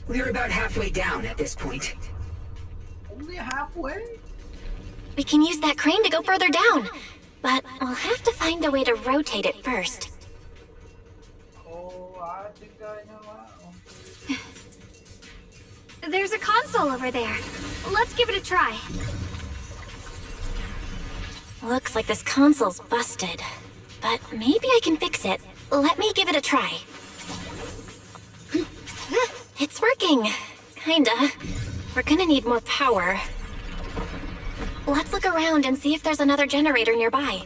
We're about halfway down at this point. Only halfway? We can use that crane to go further down, but we'll have to find a way to rotate it first. Oh, I think I know how. There's a console over there. Let's give it a try. Looks like this console's busted, but maybe I can fix it. Let me give it a try. It's working. Kinda. We're gonna need more power. Let's look around and see if there's another generator nearby.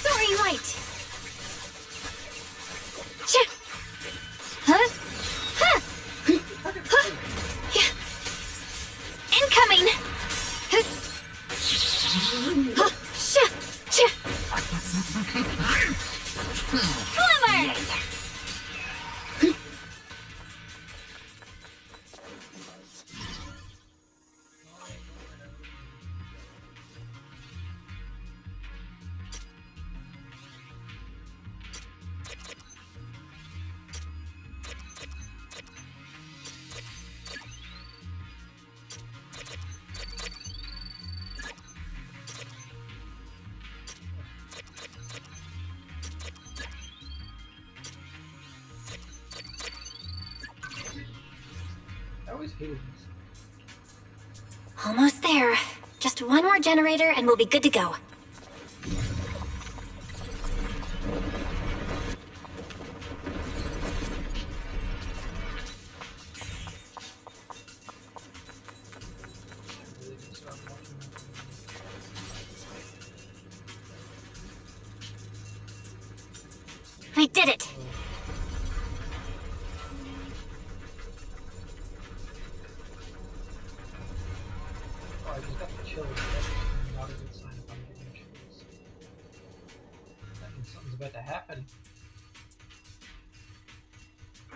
Sorry, light. Huh? Huh? Huh? Yeah. Incoming. Glimmer. I always hated this. Almost there. Just one more generator and we'll be good to go. We did it! Oh, I just got the chills. That's not a good sign if I'm getting chills. That means something's about to happen.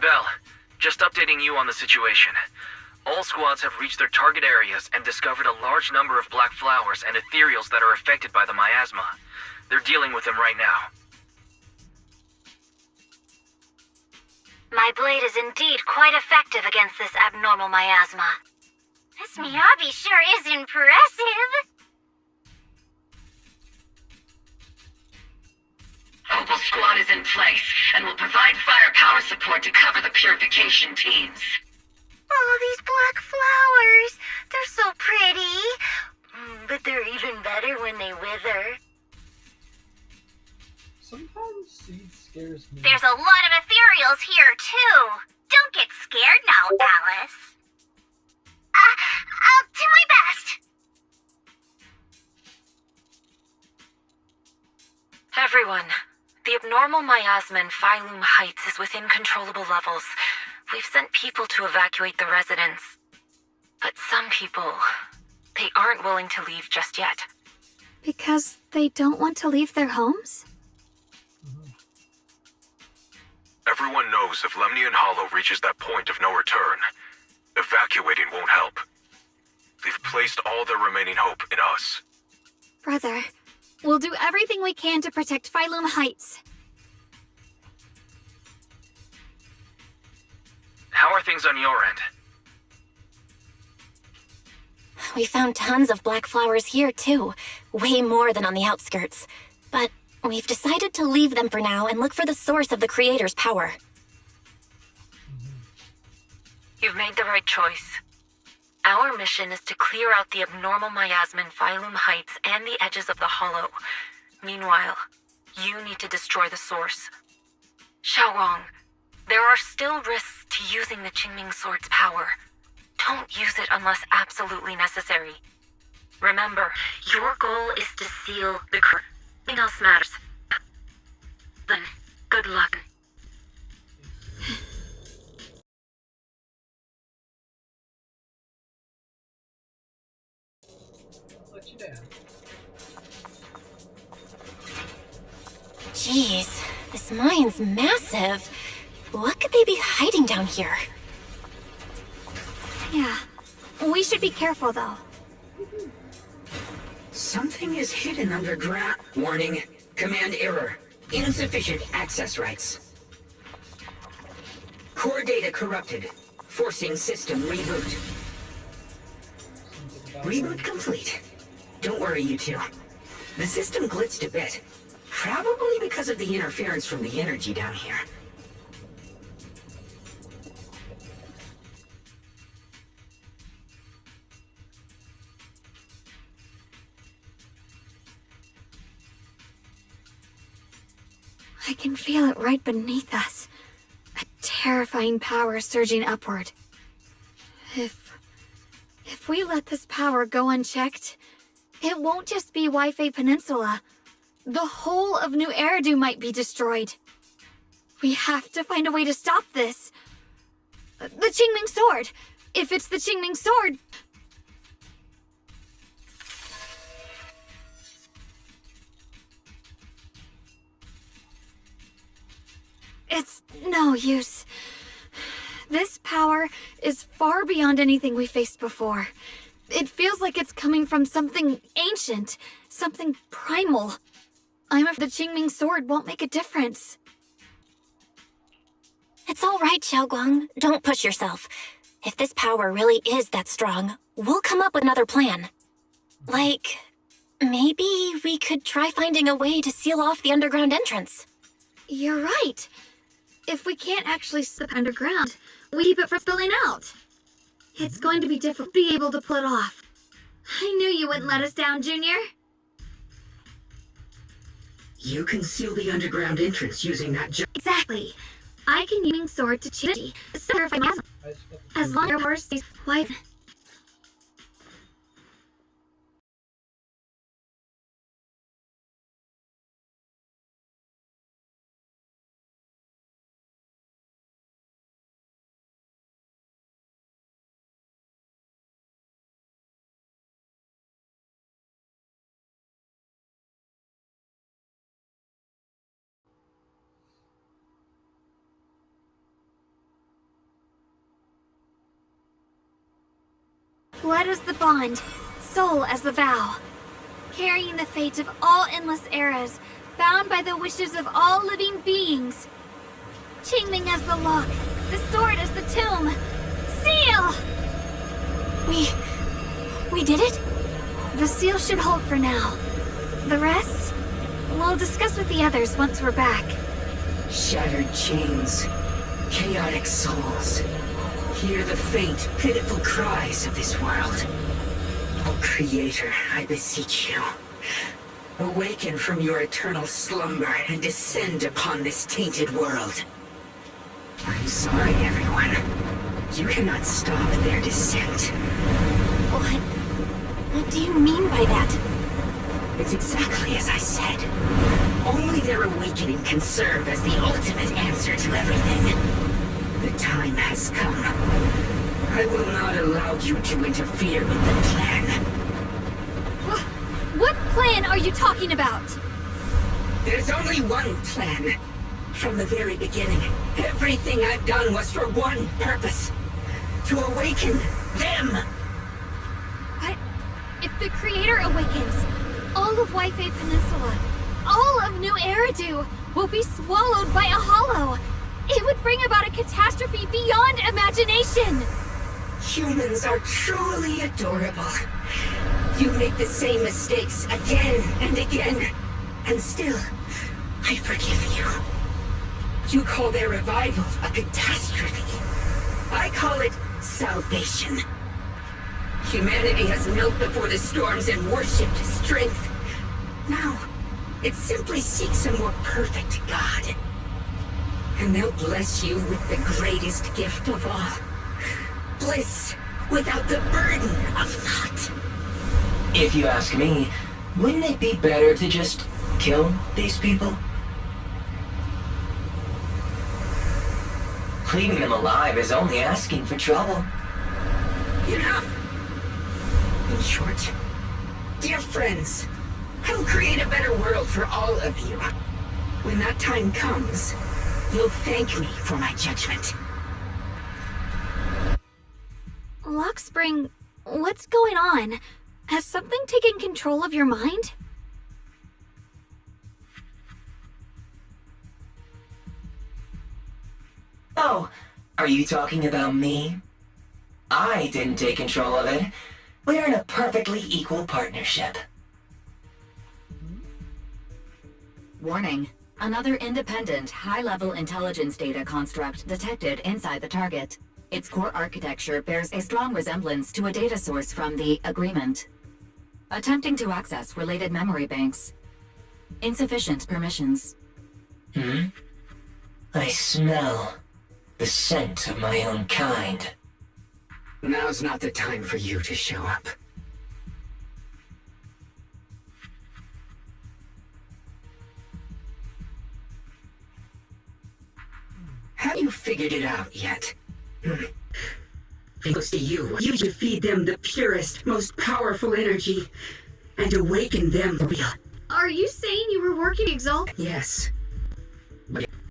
Bell, just updating you on the situation. All squads have reached their target areas and discovered a large number of black flowers and ethereals that are affected by the miasma. They're dealing with them right now. My blade is indeed quite effective against this abnormal miasma. This Miyabi sure is impressive. Opal Squad is in place and will provide firepower support to cover the purification teams. Oh, these black flowers. They're so pretty. But they're even better when they wither. Sometimes seed scares me. There's a lot of ethereals here, too. Don't get scared now, Alice. I'll do my best. Everyone, the abnormal miasma in Phylum Heights is within controllable levels. We've sent people to evacuate the residents. But some people, they aren't willing to leave just yet. Because they don't want to leave their homes? Everyone knows if Lemnian Hollow reaches that point of no return, evacuating won't help. They've placed all their remaining hope in us. Brother, we'll do everything we can to protect Phylum Heights. How are things on your end? We found tons of black flowers here, too. Way more than on the outskirts. But we've decided to leave them for now and look for the source of the Creator's power. You've made the right choice. Our mission is to clear out the abnormal miasma in Phylum Heights and the edges of the Hollow. Meanwhile, you need to destroy the source. Xiaorong, there are still risks to using the Qingming Sword's power. Don't use it unless absolutely necessary. Remember, your goal is to seal the nothing else matters. Then, good luck. I'll let you down. Jeez, this mine's massive. What could they be hiding down here? Yeah, we should be careful though. Something is hidden underground. Warning. Command error. Insufficient access rights. Core data corrupted. Forcing system reboot. Reboot complete. Don't worry, you two. The system glitched a bit. Probably because of the interference from the energy down here. I can feel it right beneath us. A terrifying power surging upward. If we let this power go unchecked, it won't just be Wi-Fi Peninsula. The whole of New Eridu might be destroyed. We have to find a way to stop this. The Qingming Sword! If it's the Qingming Sword... It's no use. This power is far beyond anything we faced before. It feels like it's coming from something ancient, something primal. I'm afraid the Qingming Sword won't make a difference. It's all right, Xiaoguang. Don't push yourself. If this power really is that strong, we'll come up with another plan. Like, maybe we could try finding a way to seal off the underground entrance. You're right. If we can't actually slip underground, we keep it from spilling out. It's going to be difficult to be able to pull it off. I knew you wouldn't let us down, Junior. You can seal the underground entrance using that Exactly. I can use sword to change as long as our power stays quiet. Blood as the bond, soul as the vow. Carrying the fate of all endless eras, bound by the wishes of all living beings. Qingming as the lock, the sword as the tomb. Seal! We did it? The seal should hold for now. The rest, we'll discuss with the others once we're back. Shattered chains, chaotic souls. Hear the faint, pitiful cries of this world. Oh, Creator, I beseech you. Awaken from your eternal slumber and descend upon this tainted world. I'm sorry, everyone. You cannot stop their descent. What do you mean by that? It's exactly as I said. Only their awakening can serve as the ultimate answer to everything. The time has come. I will not allow you to interfere with the plan. What plan are you talking about? There's only one plan. From the very beginning, everything I've done was for one purpose. To awaken them. But if the Creator awakens, all of Wi-Fi Peninsula, all of New Eridu will be swallowed by a hollow. It would bring about a catastrophe beyond imagination! Humans are truly adorable. You make the same mistakes again and again, and still, I forgive you. You call their revival a catastrophe. I call it salvation. Humanity has knelt before the storms and worshipped strength. Now, it simply seeks a more perfect God. And they'll bless you with the greatest gift of all. Bliss without the burden of thought. If you ask me, wouldn't it be better to just kill these people? Leaving them alive is only asking for trouble. Enough! In short, dear friends, I'll create a better world for all of you. When that time comes, you'll thank me for my judgment. Lockspring, what's going on? Has something taken control of your mind? Oh, are you talking about me? I didn't take control of it. We're in a perfectly equal partnership. Warning. Another independent, high-level intelligence data construct detected inside the target. Its core architecture bears a strong resemblance to a data source from the Agreement. Attempting to access related memory banks. Insufficient permissions. I smell the scent of my own kind. Now's not the time for you to show up. Have you figured it out yet? Thanks to you, you should feed them the purest, most powerful energy, and awaken them for real. Are you saying you were working Exalt? Yes.